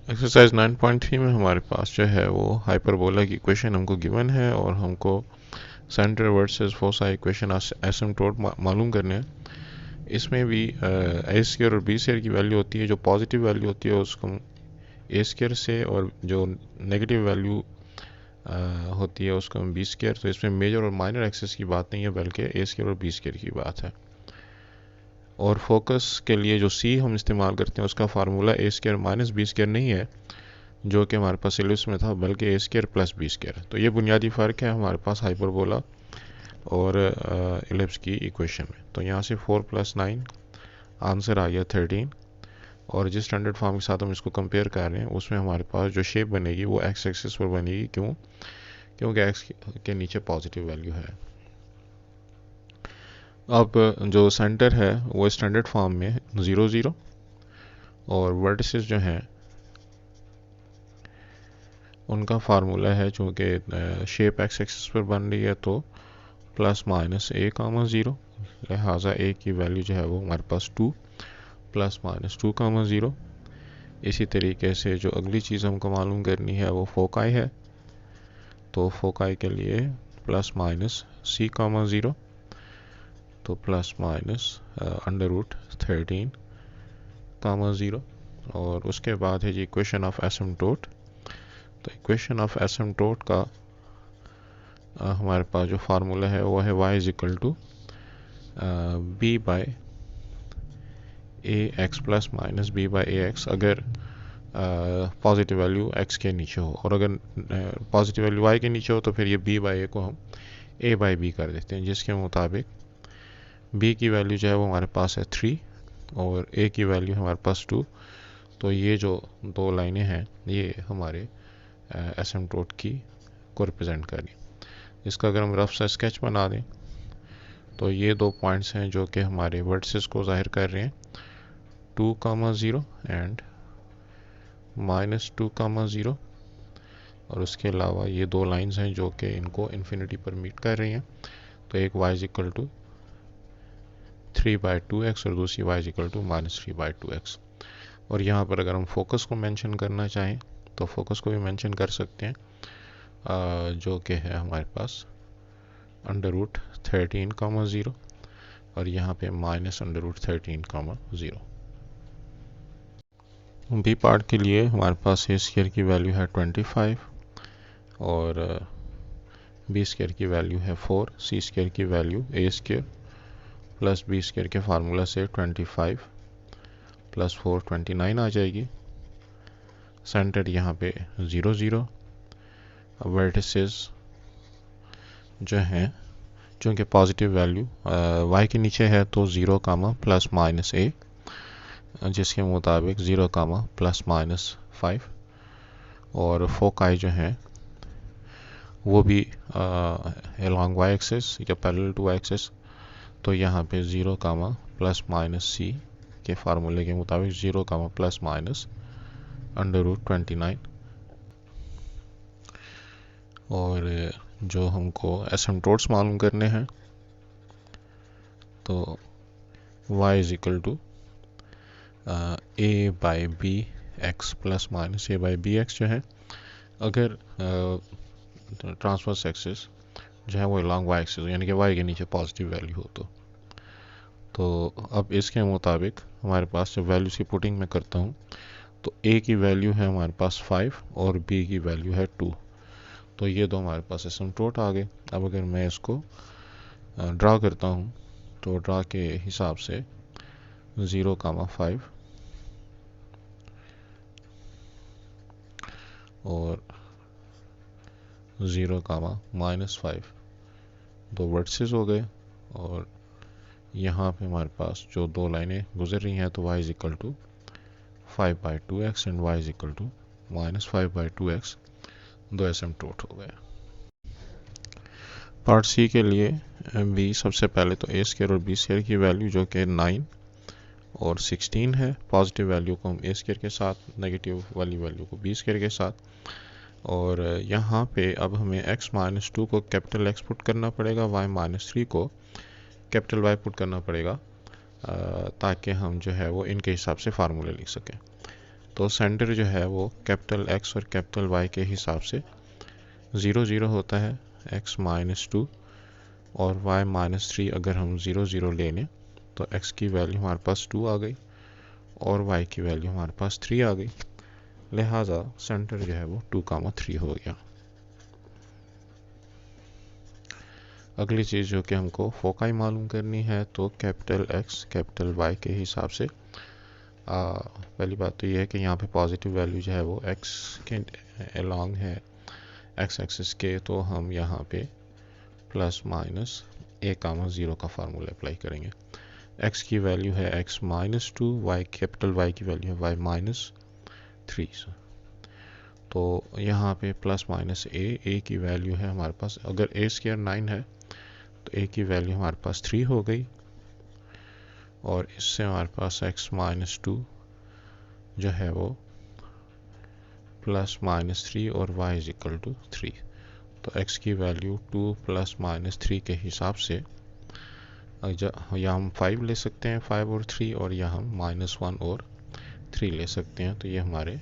Exercise 9.3 में हमारे पास जो है वो हाइपरबोला की इक्वेशन हमको गिवन है और हमको centre versus foci equation asymptote मालूम करने हैं। इसमें भी ए स्क्वायर और बी स्क्वायर की वैल्यू होती है। जो पॉजिटिव वैल्यू होती है उसको ए स्क्वायर से, और जो नेगेटिव वैल्यू होती है उसको हम बी स्क्वायर। तो इसमें मेजर और माइनर एक्सेस की बात नहीं है बल्कि ए स्क्वायर और बी स्क्वायर की बात है। और फोकस के लिए जो सी हम इस्तेमाल करते हैं उसका फार्मूला ए स्क्वायर माइनस बी स्क्वायर नहीं है जो कि हमारे पास सिलेबस में था, बल्कि ए स्क्वायर प्लस बी स्क्वायर। तो ये बुनियादी फ़र्क है हमारे पास हाइपरबोला और इलिप्स की इक्वेशन में। तो यहाँ से 4 + 9 आंसर आ गया 13। और जिस स्टैंडर्ड फॉर्म के साथ हम इसको कंपेयर कर रहे हैं उसमें हमारे पास जो शेप बनेगी वो एक्स एक्सिस पर बनेगी। क्यों? क्योंकि एक्स के नीचे पॉजिटिव वैल्यू है। अब जो सेंटर है वो स्टैंडर्ड फॉर्म में 0 0, और वर्टिसेस जो हैं उनका फार्मूला है चूँकि शेप एक्स एक्सिस पर बन रही है तो ±a, 0, लिहाजा a की वैल्यू जो है वो हमारे पास 2 ±2, 0। इसी तरीके से जो अगली चीज़ हमको मालूम करनी है वो फोकाई है। तो फोकाई के लिए ±c, 0, तो ±√13, 0। और उसके बाद है जी इक्वेशन ऑफ एसिम्प्टोट। तो इक्वेशन ऑफ एसिम्प्टोट का हमारे पास जो फार्मूला है वो है y = b/ax ± b/ax, अगर पॉजिटिव वैल्यू x के नीचे हो। और अगर पॉजिटिव वैल्यू y के नीचे हो तो फिर ये b/a को हम a/b कर देते हैं, जिसके मुताबिक b की वैल्यू जो है वो हमारे पास है 3 और a की वैल्यू हमारे पास 2। तो ये जो दो लाइनें हैं ये हमारे एसिम्प्टोट की को रिप्रेजेंट करें। इसका अगर हम रफ सा स्केच बना दें तो ये दो पॉइंट्स हैं जो कि हमारे वर्टिसेस को जाहिर कर रहे हैं, 2, 0 एंड -2, 0। और उसके अलावा ये दो लाइंस हैं जो कि इनको इन्फिनिटी पर मीट कर रही हैं। तो एक y = 3/2x और दूसरी y = -3/2x। और यहाँ पर अगर हम फोकस को मेंशन करना चाहें तो फोकस को भी मेंशन कर सकते हैं, जो कि है हमारे पास √13, 0, और यहाँ पे -√13, 0। बी पार्ट के लिए हमारे पास ए स्क्वायर की वैल्यू है 25 और बी स्क्वायर की वैल्यू है 4। सी स्क्वायर की value A square plus B square के फार्मूला से 25 + 4 29 आ जाएगी। सेंटर यहाँ पे 0 0। वर्टिसेस जो हैं चूँकि पॉजिटिव वैल्यू y के नीचे है तो 0, ±a, जिसके मुताबिक 0, ±5। और फोकाई जो हैं वो भी along y एक्सिस या पैरेलल टू y एक्सिस। तो यहाँ पे 0, ±c के फार्मूले के मुताबिक 0, ±√29। और जो हमको एसिम्प्टोट्स मालूम करने हैं तो y = a/bx ± a/bx जो है, अगर ट्रांसवर्स एक्सिस जो है वो लॉन्ग y एक्सिस यानी कि y के नीचे पॉजिटिव वैल्यू हो तो अब इसके मुताबिक हमारे पास जब वैल्यूज की पुटिंग में करता हूँ तो a की वैल्यू है हमारे पास 5 और b की वैल्यू है 2। तो ये दो हमारे पास एसिम्प्टोट आ गए। अब अगर मैं इसको ड्रा करता हूँ तो ड्रा के हिसाब से 0, 5 और 0, -5 दो वर्टिसेस हो गए। और यहाँ पे हमारे पास जो दो लाइनें गुजर रही हैं तो y = 5/2x and y = -5/2x दो एसिम्प्टोट हो गए। पार्ट सी के लिए भी सबसे पहले तो ए स्क्वायर और बी स्क्वायर की वैल्यू जो कि 9 और 16 है। पॉजिटिव वैल्यू को हम ए स्क्वायर के साथ, नेगेटिव वाली वैल्यू को बी स्क्वायर के साथ। और यहाँ पे अब हमें x - 2 को कैपिटल X पुट करना पड़ेगा, y - 3 को कैपिटल Y पुट करना पड़ेगा, ताकि हम जो है वो इनके हिसाब से फार्मूले लिख सकें। तो सेंटर जो है वो कैपिटल एक्स और कैपिटल वाई के हिसाब से 0 0 होता है, x -2 और y -3 अगर हम 0 0 ले लें तो x की वैल्यू हमारे पास 2 आ गई और y की वैल्यू हमारे पास 3 आ गई, लिहाजा सेंटर जो है वो 2,3 हो गया। अगली चीज़ जो कि हमको फोकाई मालूम करनी है, तो कैपिटल एक्स कैपिटल वाई के हिसाब से पहली बात तो ये है कि यहाँ पे पॉजिटिव वैल्यू जो है वो एक्स के अलॉन्ग है एक्स एक्सिस के, तो हम यहाँ पे ±a,0 का फार्मूला अप्लाई करेंगे। x की वैल्यू है x -2, y कैपिटल y की वैल्यू है y -3। तो यहाँ पे ±a की वैल्यू है हमारे पास, अगर a² 9 है तो a की वैल्यू हमारे पास 3 हो गई और इससे हमारे पास x -2 जो है वो +-3 और y = 3। तो x की वैल्यू 2 + -3 के हिसाब से या हम 5 ले सकते हैं, 5 और 3, और या हम -1 और 3 ले सकते हैं। तो ये हमारे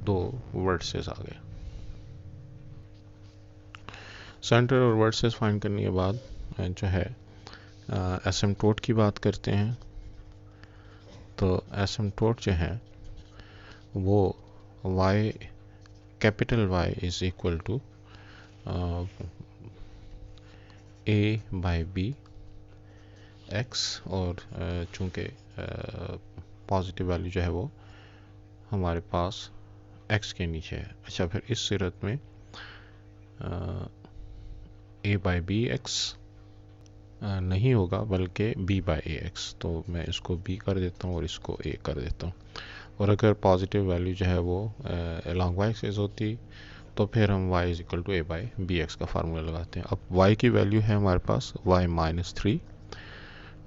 दो वर्सेस आ गए। सेंटर और वर्सेस फाइंड करने के बाद जो है एसिम्प्टोट की बात करते हैं। तो एसिम्प्टोट जो है वो y capital Y is equal to a/b x, और चूंकि पॉजिटिव वैल्यू जो है वो हमारे पास x के नीचे है। अच्छा, फिर इस सूरत में a/b x नहीं होगा बल्कि b/ax, तो मैं इसको b कर देता हूँ और इसको a कर देता हूँ। और अगर पॉजिटिव वैल्यू जो है वो अलॉन्ग y एक्सिस होती तो फिर हम y = a/bx का फार्मूला लगाते हैं। अब y की वैल्यू है हमारे पास y -3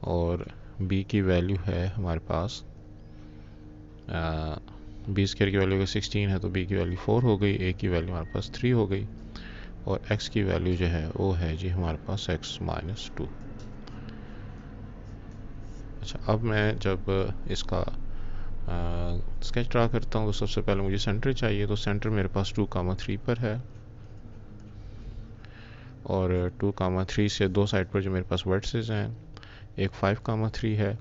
और b की वैल्यू है हमारे पास b² की वैल्यू अगर 16 है तो b की वैल्यू 4 हो गई, a की वैल्यू हमारे पास 3 हो गई और x की वैल्यू जो है वो है जी हमारे पास x -2। अच्छा, अब मैं जब इसका स्केच ड्रा करता हूँ तो सबसे पहले मुझे सेंटर चाहिए। तो सेंटर मेरे पास 2,3 पर है और 2,3 से दो साइड पर जो मेरे पास वर्टिसेस हैं, एक 5,3 है,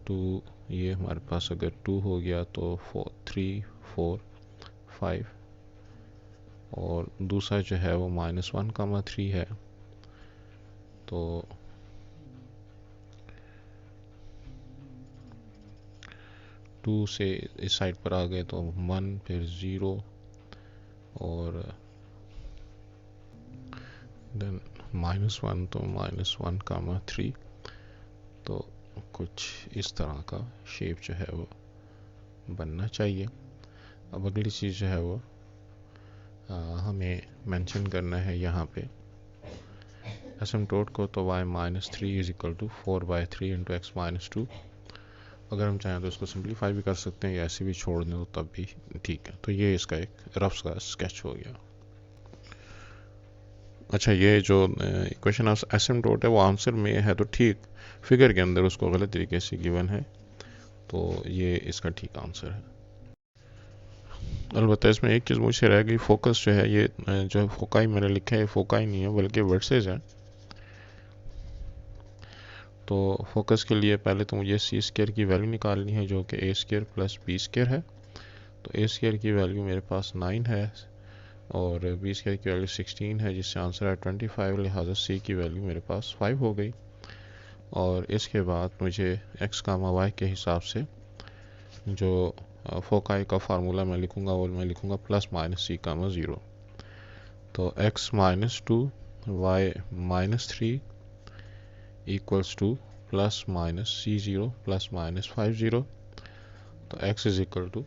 2 ये हमारे पास अगर 2 हो गया तो 3 4 5, और दूसरा जो है वो -1,3 है। तो 2 से इस साइड पर आ गए तो 1, फिर 0 और देन -1, तो -1,3। तो कुछ इस तरह का शेप जो है वो बनना चाहिए। अब अगली चीज़ जो है वो हमें मेंशन करना है यहाँ पे एसिम्प्टोट को। तो y -3 = 4/3 × x -2। अगर हम चाहें तो इसको सिंप्लीफाई भी कर सकते हैं या ऐसे भी छोड़ दें तो तब भी ठीक है। तो ये इसका एक रफ का स्केच हो गया। अच्छा, ये जो इक्वेशन ऑफ एसिम्प्टोट है वो आंसर में है तो ठीक, फिगर के अंदर उसको गलत तरीके से गिवन है, तो ये इसका ठीक आंसर है। अलबत्ता इसमें एक चीज़ मुझसे रह गई, फोकस जो है, ये जो फोकाई मैंने लिखा है फोकाई नहीं है बल्कि वर्सेस है। तो फोकस के लिए पहले तो मुझे c² की वैल्यू निकालनी है जो कि a² + b² है। तो a² की वैल्यू मेरे पास 9 है और b² की वैल्यू 16 है, जिससे आंसर है 25, लिहाजा c की वैल्यू मेरे पास 5 हो गई। और इसके बाद मुझे x, y के हिसाब से जो फोकाई का फार्मूला मैं लिखूंगा वो मैं लिखूंगा +-c, 0। तो x -2 y -3 equals to +-c0 +-50। तो x is equal to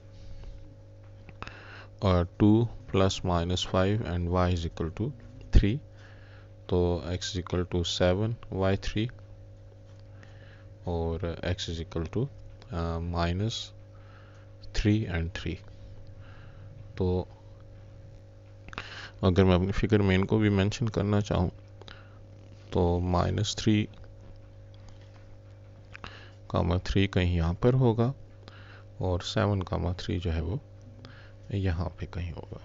2 +-5 and y is equal to 3। तो x is equal to 7 y3 और x is equal to -3 and 3। तो अगर मैं अपनी फिगर में इनको भी मेंशन करना चाहूँ तो -3 कामा 3 कहीं यहाँ पर होगा और 7 कामा 3 जो है वो यहाँ पे कहीं होगा।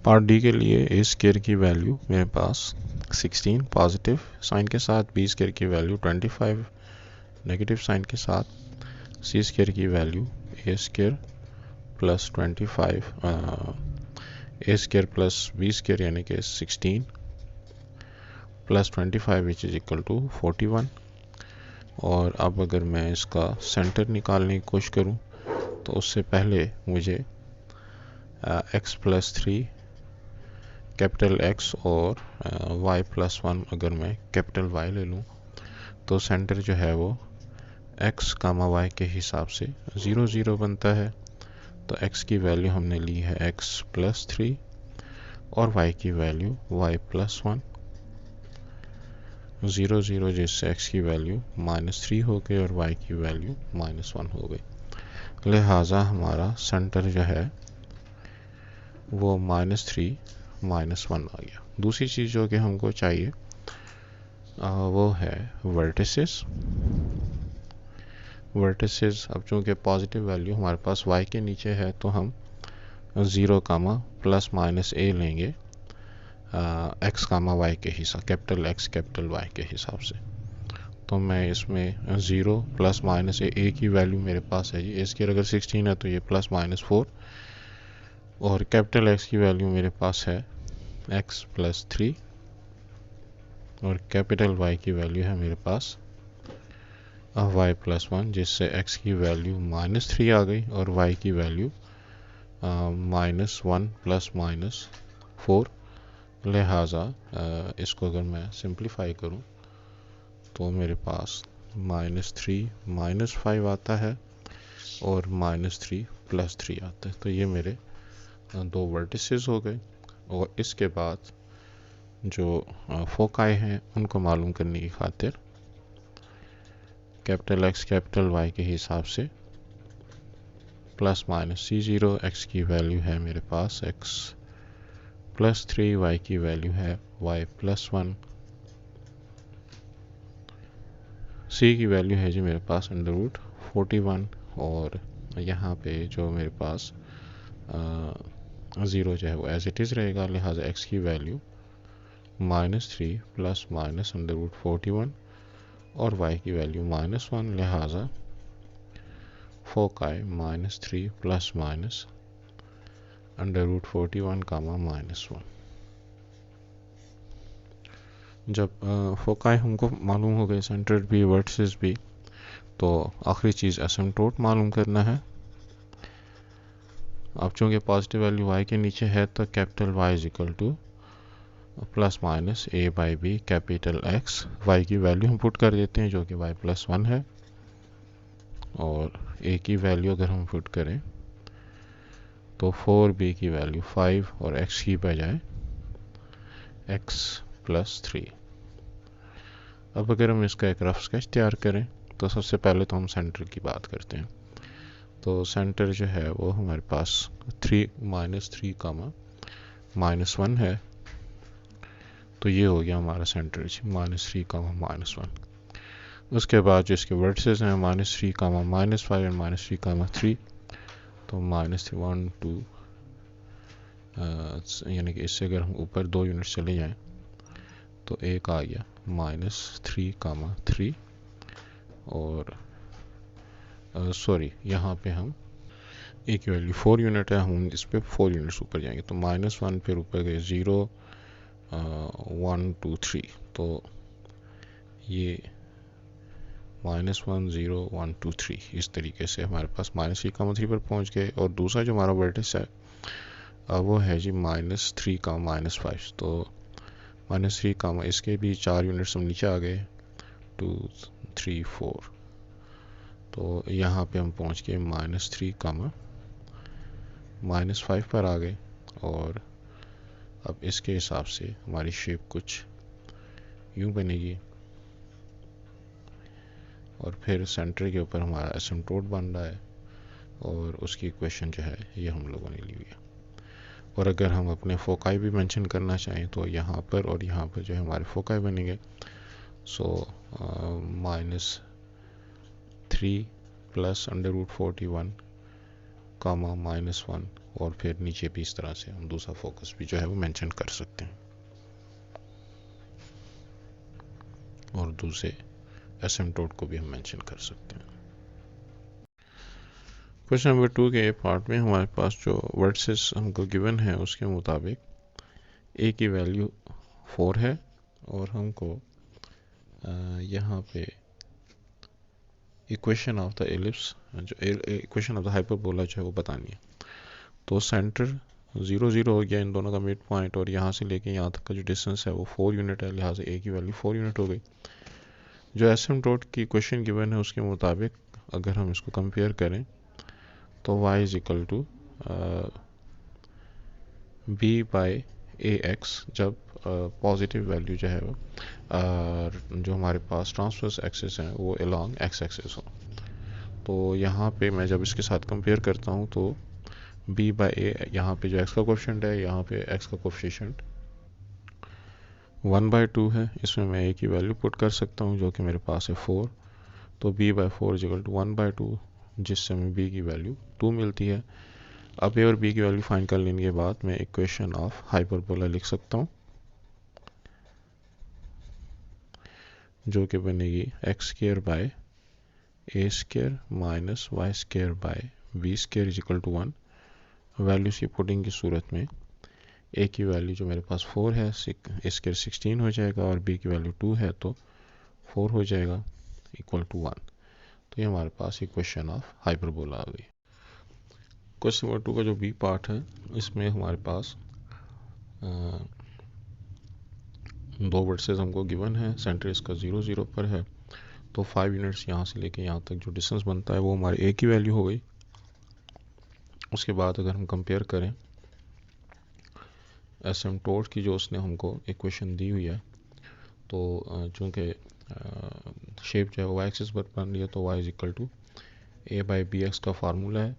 पार्ट डी के लिए ए स्क्वायर की वैल्यू मेरे पास 16 पॉजिटिव साइन के साथ, बी स्क्वायर की वैल्यू 25 नेगेटिव साइन के साथ, सी स्क्वायर की value A square plus 25 A square plus B square यानी कि 16 plus 25 which is equal to 41। और अब अगर मैं इसका सेंटर निकालने की कोशिश करूं तो उससे पहले मुझे x प्लस 3 कैपिटल x और y प्लस 1 अगर मैं कैपिटल y ले लूं तो सेंटर जो है वो x कामा y के हिसाब से 0 0 बनता है। तो x की वैल्यू हमने ली है x प्लस 3 और y की वैल्यू y प्लस 1, 0 0 जिससे x की वैल्यू -3 हो गई और y की वैल्यू -1 हो गई। लिहाजा हमारा सेंटर जो है वो -3 -1 आ गया। दूसरी चीज़ जो कि हमको चाहिए वो है वर्टिसेस। वर्टिसेस अब चूँकि पॉजिटिव वैल्यू हमारे पास y के नीचे है तो हम 0 कामा प्लस माइनस a लेंगे x कामा y के हिसाब, कैपिटल x कैपिटल y के हिसाब से। तो मैं इसमें 0 प्लस माइनस a की वैल्यू मेरे पास है जी, a स्क्वायर अगर 16 है तो ये प्लस -4 और कैपिटल x की वैल्यू मेरे पास है x प्लस 3 और कैपिटल y की वैल्यू है मेरे पास y प्लस 1 जिससे x की वैल्यू -3 आ गई और y की वैल्यू -1 प्लस -4। लिहाजा इसको अगर मैं सिंप्लीफाई करूं तो मेरे पास -3 -5 आता है और -3 प्लस 3 आता है। तो ये मेरे दो वर्टिसेस हो गए। और इसके बाद जो फोकाई हैं उनको मालूम करने की खातिर कैपिटल x कैपिटल y के हिसाब से प्लस माइनस C0, x की वैल्यू है मेरे पास x प्लस 3, y की वैल्यू है y प्लस 1, c की वैल्यू है जी मेरे पास √41 और यहाँ पे जो मेरे पास 0 जो है वो एज इट इज़ रहेगा। लिहाजा x की वैल्यू -3 प्लस माइनस √41 और y की वैल्यू -1। लिहाजा फोकाई -3 प्लस माइनस √41 कामा -1। जब फोकाई हमको मालूम हो गए, सेंटर भी वर्टिसेस भी, तो आखिरी चीज़ एसिम्प्टोट मालूम करना है। अब चूँकि पॉजिटिव वैल्यू y के नीचे है तो capital Y is equal to plus minus a by B capital x। y की वैल्यू हम पुट कर देते हैं जो कि y प्लस 1 है और a की वैल्यू अगर हम पुट करें तो 4b की वैल्यू 5 और x की बजाय x प्लस 3। अब अगर हम इसका एक रफ स्केच तैयार करें तो सबसे पहले तो हम सेंटर की बात करते हैं। तो सेंटर जो है वो हमारे पास -3 कामा -1 है। तो ये हो गया हमारा सेंटर जी, -3 कामा -1। उसके बाद जो इसके वर्टिसेस हैं -3 कामा -5 और -3 कामा 3। तो -1 2 यानी कि इससे अगर हम ऊपर 2 यूनिट चले जाएं तो एक आ गया -3 कामा 3 और सॉरी यहाँ पे हम ए की वैल्यू 4 यूनिट है, हम इस पे 4 यूनिट्स ऊपर जाएंगे तो -1 फिर ऊपर गए 0 1 2 3। तो ये -1 0 1 2 3 इस तरीके से हमारे पास -3 कामा 3 पर पहुंच गए। और दूसरा जो हमारा वर्टिस है वो है जी -3 कामा -5। तो -3 कामा इसके भी 4 यूनिट्स हम नीचे आ गए 2 3 4। तो यहाँ पे हम पहुँच गए -3 कामा -5 पर आ गए और अब इसके हिसाब से हमारी शेप कुछ यूँ बनेगी और फिर सेंटर के ऊपर हमारा एसिम्प्टोट बन रहा है और उसकी इक्वेशन जो है ये हम लोगों ने ली हुई है। और अगर हम अपने फोकाई भी मेंशन करना चाहें तो यहाँ पर और यहाँ पर जो है हमारे फोकाई बनेंगे। सो -3 प्लस √41 कामा -1, और फिर नीचे भी इस तरह से हम दूसरा फोकस भी जो है वो मेंशन कर सकते हैं और दूसरे एसिम्पटोट को भी हम मेंशन कर सकते हैं। क्वेश्चन नंबर 2 के पार्ट में हमारे पास जो वर्सेस हमको गिवन है उसके मुताबिक ए की वैल्यू 4 है और हमको यहाँ पे इक्वेशन ऑफ द एलिप्स जो इक्वेशन ऑफ द हाइपरबोला जो है वो बतानी है। तो सेंटर 0 0 हो गया इन दोनों का मिड पॉइंट, और यहाँ से लेके यहाँ तक का जो डिस्टेंस है वो 4 यूनिट है, लिहाजा ए की वैल्यू 4 यूनिट हो गई। जो एसिम्पटोट की इक्वेशन गिवन है उसके मुताबिक अगर हम इसको कंपेयर करें तो y is equal to B by A X, जब पॉजिटिव वैल्यू जो है वो जो हमारे पास ट्रांसवर्स एक्सिस हैं वो अलोंग एक्स एक्सिस हो। तो यहाँ पे मैं जब इसके साथ कंपेयर करता हूँ तो b बाई ए, यहाँ पे जो x का कोफिशिएंट है, यहाँ पे x का कोफिशिएंट 1/2 है, इसमें मैं a की वैल्यू पुट कर सकता हूँ जो कि मेरे पास है 4। तो b by 4 is equal to 1/2, जिससे हमें b की वैल्यू 2 मिलती है। अब a और b की वैल्यू फाइंड कर लेने के बाद मैं इक्वेशन ऑफ हाइपरबोला लिख सकता हूँ जो कि बनेगी X square by A square minus Y square by B square is equal to 1। Values की पुटिंग की सूरत में ए की वैल्यू जो मेरे पास 4 है, ए स्क्वायर 16 हो जाएगा, और बी की वैल्यू 2 है तो 4 हो जाएगा इक्वल टू 1। तो ये हमारे पास इक्वेशन ऑफ हाइपरबोला आ गई। क्वेश्चन नंबर 2 का जो बी पार्ट है इसमें हमारे पास दो वर्सेस हमको गिवन है, सेंटर इसका 0 0 पर है, तो 5 यूनिट्स यहाँ से लेके यहाँ तक जो डिस्टेंस बनता है वो हमारे ए की वैल्यू हो गई। उसके बाद अगर हम कंपेयर करें एसिम्पटोट की जो उसने हमको इक्वेशन दी हुई है, तो चूँकि शेप जो है वाई एक्सिस पर बन रही है तो y is equal to A by B X का फार्मूला है।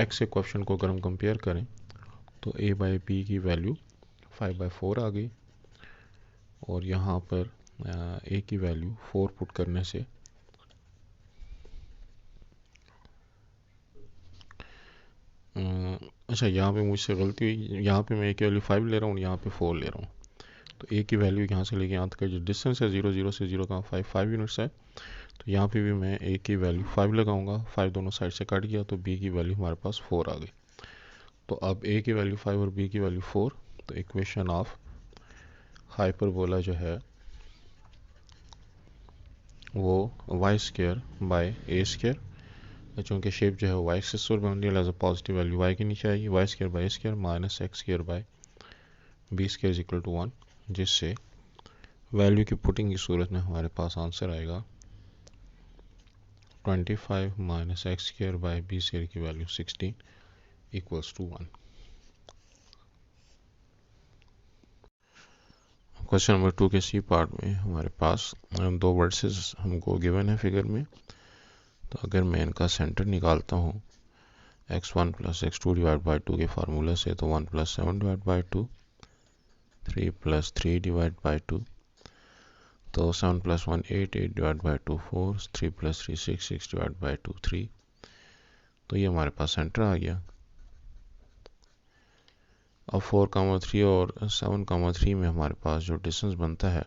x के क्वेश्चन को अगर हम कंपेयर करें तो a बाई बी की वैल्यू 5/4 आ गई, और यहाँ पर a की वैल्यू 4 पुट करने से अच्छा यहाँ पे मुझसे गलती हुई, यहाँ पे मैं a की वैल्यू 5 ले रहा हूँ, यहाँ पे 4 ले रहा हूँ। तो a की वैल्यू यहाँ से लेके यहाँ तक का जो डिस्टेंस है 0 0 से 0 का 5 यूनिट्स है, तो यहाँ पे भी मैं a की वैल्यू 5 लगाऊंगा। 5 दोनों साइड से कट गया तो b की वैल्यू हमारे पास 4 आ गई। तो अब a की वैल्यू 5 और b की वैल्यू 4, तो इक्वेशन ऑफ हाइपरबोला जो है वो Y square by A square, चूँकि शेप जो है वाई एक्सिस पर बन रही है, एज पॉजिटिव वैल्यू वाई के नीचे आएगी, Y square by A square minus x square by B square is equal to 1, जिससे वैल्यू की पुटिंग की सूरत में हमारे पास आंसर आएगा 25 minus x square by B square की value 16 equals to 1। Question number 2 के सी पार्ट में हमारे पास दो वर्सेस हमको गिवन है फिगर में। तो अगर मैं इनका सेंटर निकालता हूँ x1 plus x2 divide by 2 के फार्मूले से, तो 1 plus 7 divide by 2, 3 plus 3 divide by 2, तो 7 plus 1 8, 8 divide by 2 4, 3 plus 3 6, 6 divide by 2 3। तो ये हमारे पास सेंटर आ गया। अब 4,3 और 7,3 में हमारे पास जो डिस्टेंस बनता है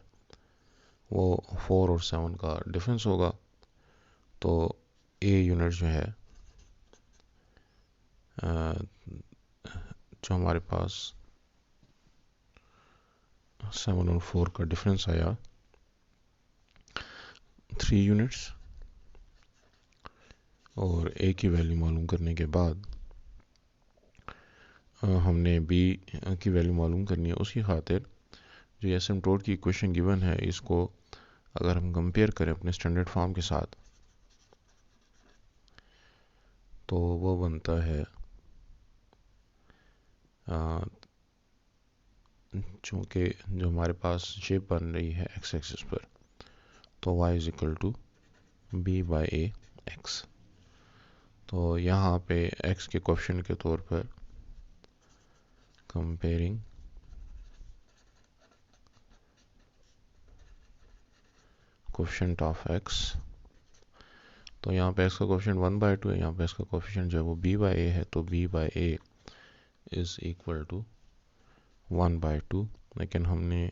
वो 4 और 7 का डिफरेंस होगा। तो ए यूनिट जो है जो हमारे पास 7 और 4 का डिफरेंस आया 3 यूनिट्स, और ए की वैल्यू मालूम करने के बाद हमने बी की वैल्यू मालूम करनी है। उसकी खातिर जो एसिम्पटोट की इक्वेशन गिवन है इसको अगर हम कंपेयर करें अपने स्टैंडर्ड फॉर्म के साथ तो वो बनता है चूँकि जो हमारे पास शेप बन रही है एक्स एक्सिस पर, तो y is equal to B by A X. तो यहाँ पे x के कोफिशिएंट के तौर पर कंपेयरिंग कोफिशिएंट ऑफ एक्स, तो यहाँ पे x का कोफिशिएंट 1/2 है, यहाँ पे इसका कोफिशिएंट जो है वो b/a है, तो b/a इज इक्वल टू 1/2। लेकिन हमने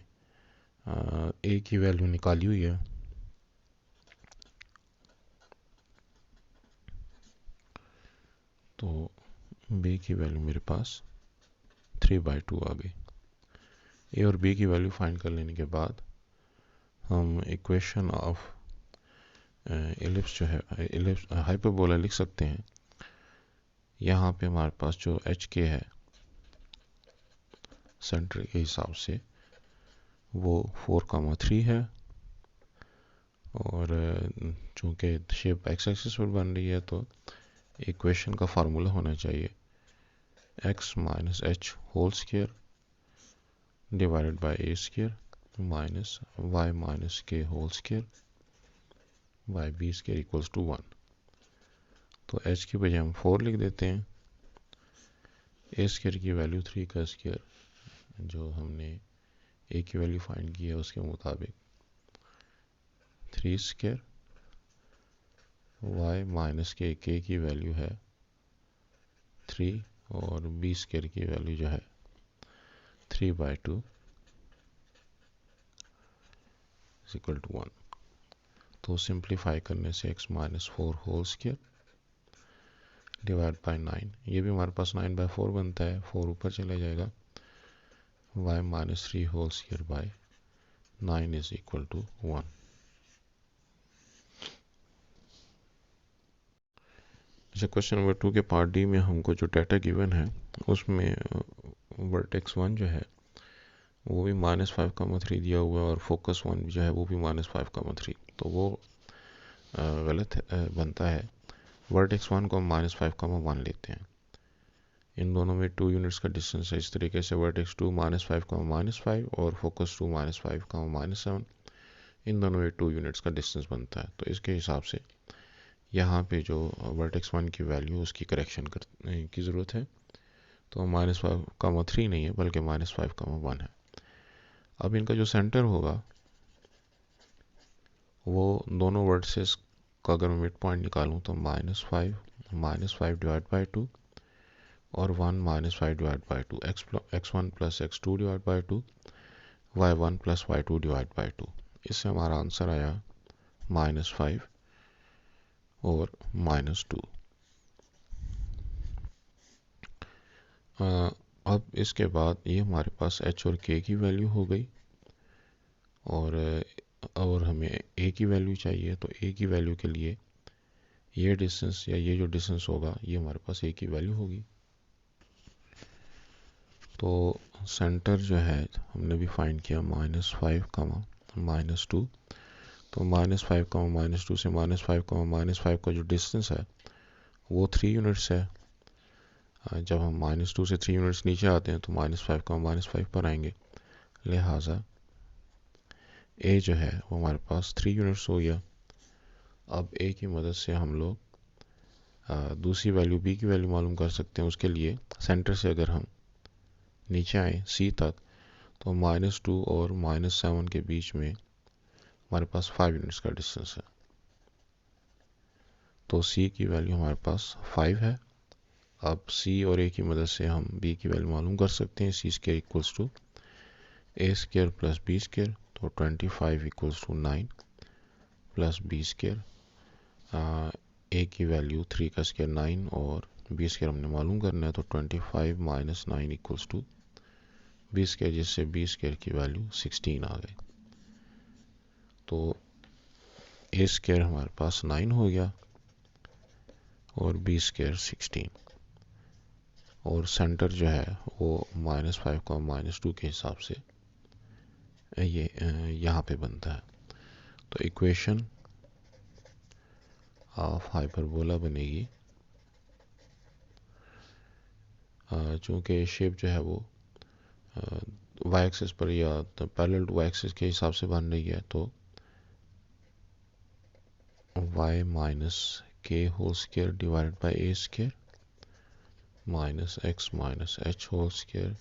a की वैल्यू निकाली हुई है, तो b की वैल्यू मेरे पास 3/2 आ गई। a और b की वैल्यू फाइंड कर लेने के बाद हम इक्वेशन ऑफ एलिप्स जो है, एलिप्स हाइपरबोला लिख सकते हैं। यहाँ पे हमारे पास जो एच के है सेंटर के हिसाब से वो 4,3 है, और चूंकि शेप एक्स एक्सिस पर बन रही है तो इक्वेशन का फार्मूला होना चाहिए x minus H whole square divided by A square minus y minus के whole square by B square equals to 1। तो h की बजाय हम 4 लिख देते हैं। ए स्क्वायर की वैल्यू 3 का स्क्वायर, जो हमने a की वैल्यू फाइंड की है उसके मुताबिक 3 स्क्वायर, y माइनस के की वैल्यू है 3, और b स्क्वायर की वैल्यू जो है 3/2 इक्वल टू 1। तो सिंप्लीफाई करने से x minus 4 whole square divide by 9, ये भी हमारे पास 9/4 बनता है, 4 ऊपर चला जाएगा, y minus 3 whole square by 9 is equal to 1। अच्छा, क्वेश्चन नंबर 2 के पार्ट डी में हमको जो डाटा गिवन है उसमें वर्टेक्स 1 जो है वो भी -5,3 दिया हुआ है, और फोकस 1 जो है वो भी -5,3, तो वो गलत बनता है। वर्टेक्स 1 को हम -5,1 लेते हैं, इन दोनों में 2 यूनिट्स का डिस्टेंस है। इस तरीके से वर्टेक्स 2 -5,-5 और फोकस 2 -5,-7, इन दोनों में 2 यूनिट्स का डिस्टेंस बनता है। तो इसके हिसाब से यहाँ पे जो वर्टेक्स 1 की वैल्यू उसकी करेक्शन की ज़रूरत है, तो -5,3 नहीं है बल्कि -5,1 है। अब इनका जो सेंटर होगा वो दोनों वर्टिसेस का अगर मैं मिड पॉइंट निकालूं तो -5 डिवाइड बाई 2 और 1 -5 divide by 2, x1 plus x2 divide by 2, y1 plus y2 divide by 2। इससे हमारा आंसर आया -5 और -2। अब इसके बाद ये हमारे पास h और k की वैल्यू हो गई, और हमें a की वैल्यू चाहिए, तो a की वैल्यू के लिए ये डिस्टेंस या ये जो डिस्टेंस होगा ये हमारे पास a की वैल्यू होगी। तो सेंटर जो है हमने भी फाइंड किया -5, -2, तो -5, -2 से -5 का जो डिस्टेंस है वो 3 यूनिट्स है। जब हम -2 से 3 यूनिट्स नीचे आते हैं तो -5 पर आएंगे, लिहाजा a जो है वो हमारे पास 3 यूनिट्स हो गया। अब a की मदद से हम लोग दूसरी वैल्यू b की वैल्यू मालूम कर सकते हैं। उसके लिए सेंटर से अगर हम नीचे आए c तक, तो -2 और -7 के बीच में हमारे पास 5 यूनिट्स का डिस्टेंस है, तो c की वैल्यू हमारे पास 5 है। अब c और a की मदद से हम b की वैल्यू मालूम कर सकते हैं। c square equals to a square plus b square, तो 25 equals to 9 plus b square, a की वैल्यू 3 का स्क्वायर 9 और b स्क्वायर हमने मालूम करना है, तो 25 minus 9 equals to b square, जिससे b स्क्वायर की वैल्यू 16 आ गई। तो a स्क्वायर हमारे पास 9 हो गया और b स्क्वायर 16, और सेंटर जो है वो -5 का -2 के हिसाब से ये यहाँ पे बनता है। तो इक्वेशन ऑफ हाइपरबोला बनेगी, चूँकि शेप जो है वो वाई एक्सिस पर या पैरेलल टू वाई एक्सिस के हिसाब से बन रही है, तो y माइनस के whole square divided by A square minus x minus H whole square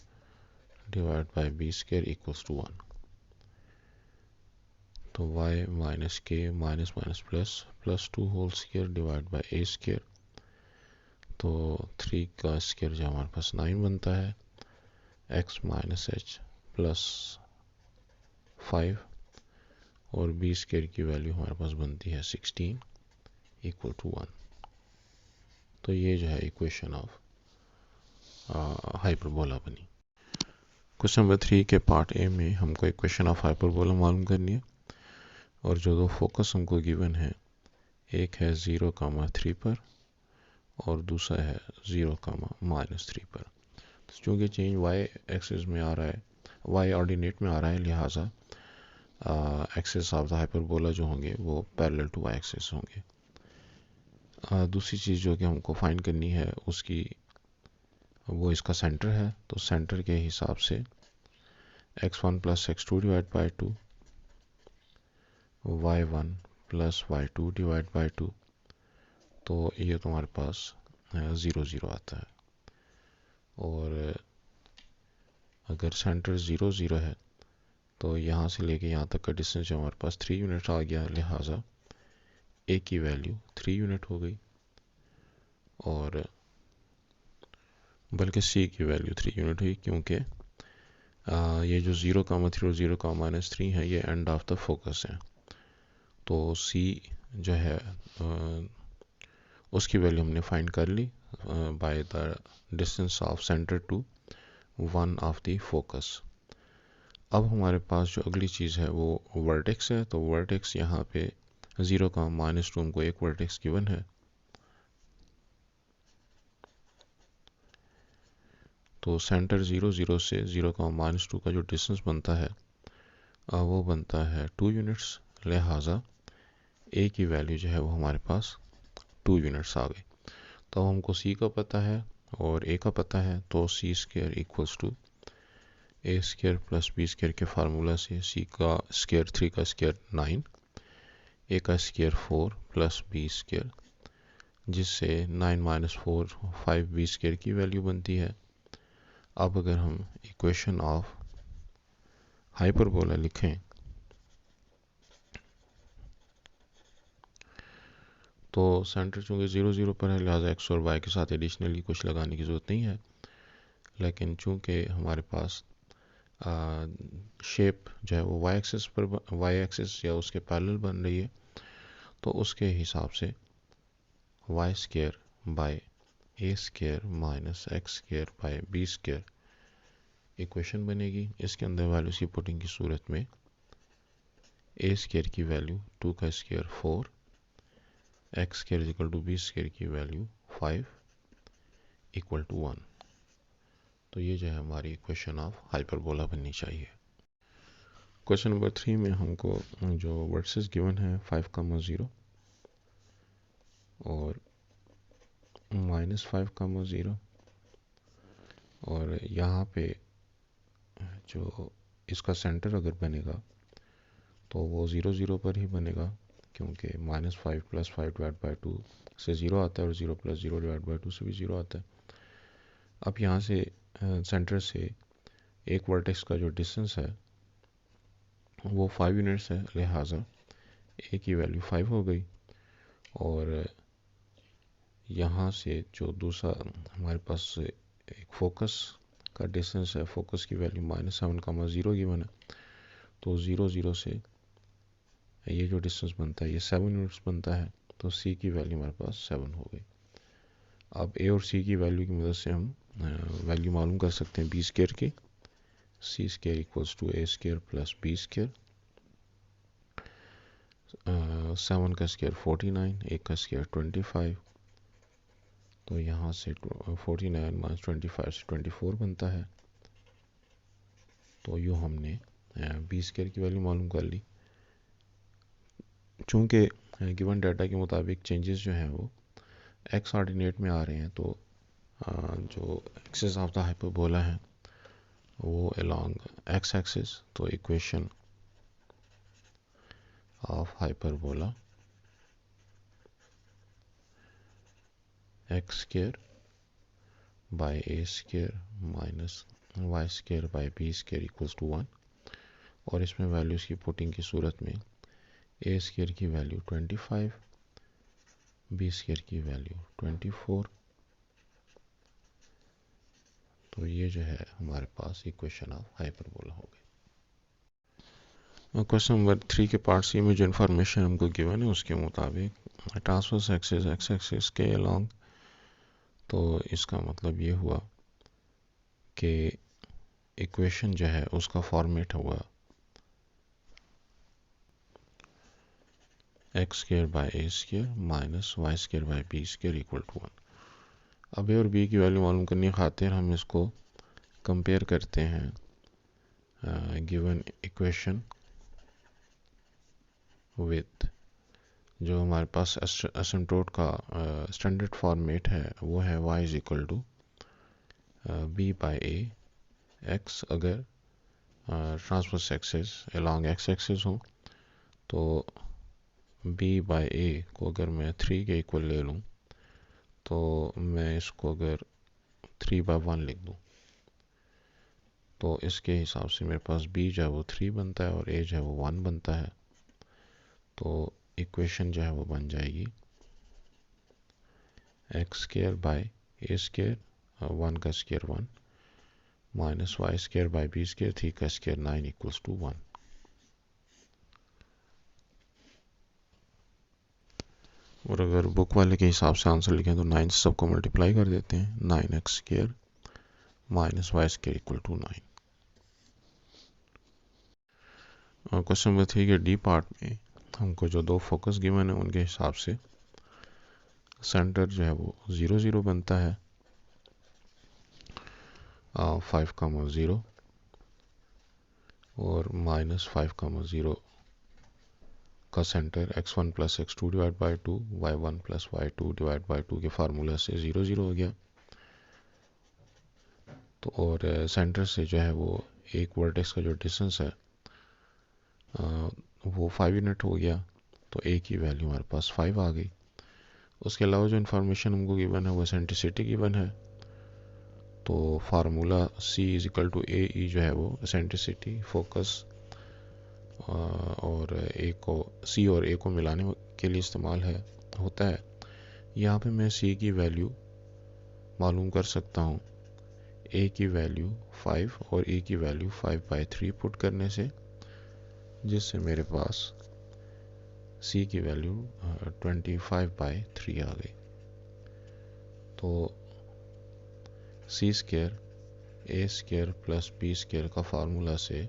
divide by B square equals to 1। तो y minus K minus minus plus plus 2 whole square divide by a square, तो 3 का square जो हमारे पास 9 बनता है, x minus H plus 5 और b square की वैल्यू हमारे पास बनती है 16 इक्वल टू 1। तो ये जो है इक्वेशन ऑफ हाइपरबोला बनी। क्वेश्चन नंबर 3 के पार्ट ए में हमको इक्वेशन ऑफ हाइपरबोला मालूम करनी है और जो दो फोकस हमको गिवन है, एक है 0,3 पर और दूसरा है 0,-3 पर। तो चूँकि चेंज y एक्सिस में आ रहा है, y ऑर्डिनेट में आ रहा है, लिहाजा एक्सिस ऑफ द हाइपरबोला जो होंगे वो पैरेलल टू y एक्सिस होंगे। दूसरी चीज़ जो कि हमको फाइंड करनी है उसकी, वो इसका सेंटर है। तो सेंटर के हिसाब से x1 plus x2 divide by 2, y1 plus y2 divide by 2, तो ये तुम्हारे पास 0 0 आता है। और अगर सेंटर 0 0 है तो यहाँ से लेके यहाँ तक का डिस्टेंस जो हमारे पास 3 यूनिट आ गया, लिहाजा a की वैल्यू 3 यूनिट हो गई और बल्कि c की वैल्यू 3 यूनिट हुई, क्योंकि ये जो 0,3 और 0,-3 है ये एंड ऑफ द फोकस है। तो c जो है उसकी वैल्यू हमने फाइंड कर ली by the distance of centre to one of the focus. अब हमारे पास जो अगली चीज़ है वो वर्टेक्स है। तो वर्टेक्स यहाँ पे 0,-2 हमको एक वर्टेक्स गिवन है, तो सेंटर 0 0 से 0,-2 का जो डिस्टेंस बनता है वो बनता है 2 यूनिट्स, लिहाजा a की वैल्यू जो है वो हमारे पास 2 यूनिट्स आ गई। तो हमको c का पता है और a का पता है, तो c square equals to a square plus b square के फार्मूला से c का स्क्वायर 3 का स्क्वायर 9, a का स्क्वायर 4 प्लस b स्क्वायर, जिससे 9 माइनस 4 5 b स्क्वायर की वैल्यू बनती है। अब अगर हम इक्वेशन ऑफ हाइपरबोला लिखें तो सेंटर चूँकि 0 0 पर है, लिहाजा x और y के साथ एडिशनली कुछ लगाने की ज़रूरत नहीं है। लेकिन चूँकि हमारे पास शेप जो है वो y एक्सिस या उसके पैरेलल बन रही है, तो उसके हिसाब से y square by a square minus x square by b square equation बनेगी। इसके अंदर वैल्यूज की पुटिंग की सूरत में a स्क्वायर की वैल्यू 2 का square 4, x square equal to b square की वैल्यू 5 इक्वल टू 1। तो ये जो है हमारी इक्वेशन ऑफ हाइपरबोला बननी चाहिए। क्वेश्चन नंबर 3 में हमको जो वर्सेस गिवन है 5,0 और -5,0, और यहाँ पे जो इसका सेंटर अगर बनेगा तो वो 0 0 पर ही बनेगा, क्योंकि -5 प्लस 5 डिवाइड बाई 2 से 0 आता है और 0 प्लस 0 डिवाइड बाई 2 से भी 0 आता है। अब यहाँ से सेंटर से एक वर्टेक्स का जो डिस्टेंस है वो 5 यूनिट्स है, लिहाजा a की वैल्यू 5 हो गई। और यहाँ से जो दूसरा हमारे पास एक फोकस का डिस्टेंस है, फोकस की वैल्यू -7,0 गिवन है, तो 0 0 से ये जो डिस्टेंस बनता है ये 7 यूनिट्स बनता है, तो c की वैल्यू हमारे पास 7 हो गई। अब a और c की वैल्यू की मदद से हम वैल्यू मालूम कर सकते हैं b स्क्वायर की। c square equals to a square plus b square, 7 का स्क्वायर 49, 1 का स्क्वायर 25, तो यहाँ से 49 माइनस 25 से 24 बनता है। तो यूँ हमने b स्क्वायर की वैल्यू मालूम कर ली। चूँकि गिवन डाटा के मुताबिक चेंजेस जो हैं वो x ऑर्डिनेट में आ रहे हैं, तो जो एक्सिस ऑफ द हाइपरबोला है वो अलोंग x एक्सिस, तो equation of hyperbola x square by a square minus y square by b square equals to 1, और इसमें वैल्यूज़ की पुटिंग की सूरत में ए स्क्वायर की वैल्यू 25, बी स्क्वायर की वैल्यू 24। तो ये जो है हमारे पास इक्वेशन ऑफ हाइपरबोला हो गई। क्वेश्चन नंबर 3 के पार्ट सी में जो इन्फॉर्मेशन हमको गिवन है उसके मुताबिक ट्रांसवर्स एक्सिस एक्स एक्सिस के अलोंग, तो इसका मतलब ये हुआ कि इक्वेशन जो है उसका फॉर्मेट हुआ X square by A square minus Y square by B square equal to 1। अब ए और बी की वैल्यू मालूम करने खातिर हम इसको कंपेयर करते हैं गिवन इक्वेशन विथ जो हमारे पास एसिम्प्टोट का स्टैंडर्ड फॉर्मेट है, वो है y is equal to B by A x. अगर transverse axis along x axis हो तो b बाई ए को अगर मैं 3 के इक्वल ले लूँ तो मैं इसको अगर 3/1 लिख दूँ तो इसके हिसाब से मेरे पास b जो है वो 3 बनता है और a जो है वो 1 बनता है। तो इक्वेशन जो है वो बन जाएगी X square by A square, 1 का square 1 minus Y square by B square, 3 का स्क्वायर 9 इक्वल्स टू 1। और अगर बुक वाले के हिसाब से आंसर लिखें तो 9 से सबको मल्टीप्लाई कर देते हैं, 9x square minus Y square equal to 9। और क्वेश्चन नंबर 3 के डी पार्ट में हमको जो दो फोकस गिवन है उनके हिसाब से सेंटर जो है वो 0 0 बनता है, 5,0 और -5,0 का centre x1 plus x2 divide by 2, y1 plus y2 divide by 2 के फार्मूला से 0 0 हो गया। तो और सेंटर से जो है वो एक वर्टेक्स का जो डिस्टेंस है वो 5 यूनिट हो गया। तो a की वैल्यू हमारे पास 5 आ गई। उसके अलावा जो इन्फॉर्मेशन हमको गिवन है वो एसेंट्रिसिटी गिवन है। तो formula c is equal to a e जो है वो एसेंट्रिसिटी फोकस और ए को सी और ए को मिलाने के लिए इस्तेमाल होता है। यहाँ पे मैं सी की वैल्यू मालूम कर सकता हूँ ए की वैल्यू 5 और ए की वैल्यू 5/3 पुट करने से, जिससे मेरे पास सी की वैल्यू 25/3 आ गई। तो सी स्क्वायर ए स्क्वायर प्लस बी स्क्वायर का फार्मूला से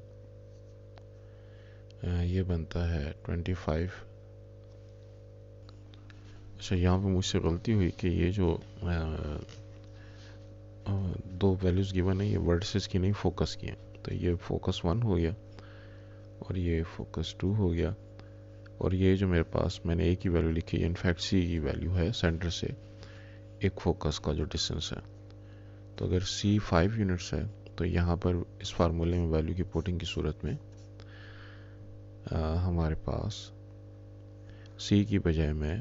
ये बनता है 25। अच्छा, यहाँ पे मुझसे गलती हुई कि ये जो दो वैल्यूज़ गिवन है ये वर्टिसेस की नहीं फोकस की हैं। तो ये फोकस 1 हो गया और ये फोकस 2 हो गया। और ये जो मेरे पास मैंने ए की वैल्यू लिखी है इनफैक्ट सी की वैल्यू है सेंटर से एक फोकस का जो डिस्टेंस है। तो अगर सी 5 यूनिट्स है तो यहाँ पर इस फार्मूले में वैल्यू की पुटिंग की सूरत में हमारे पास सी की बजाय मैं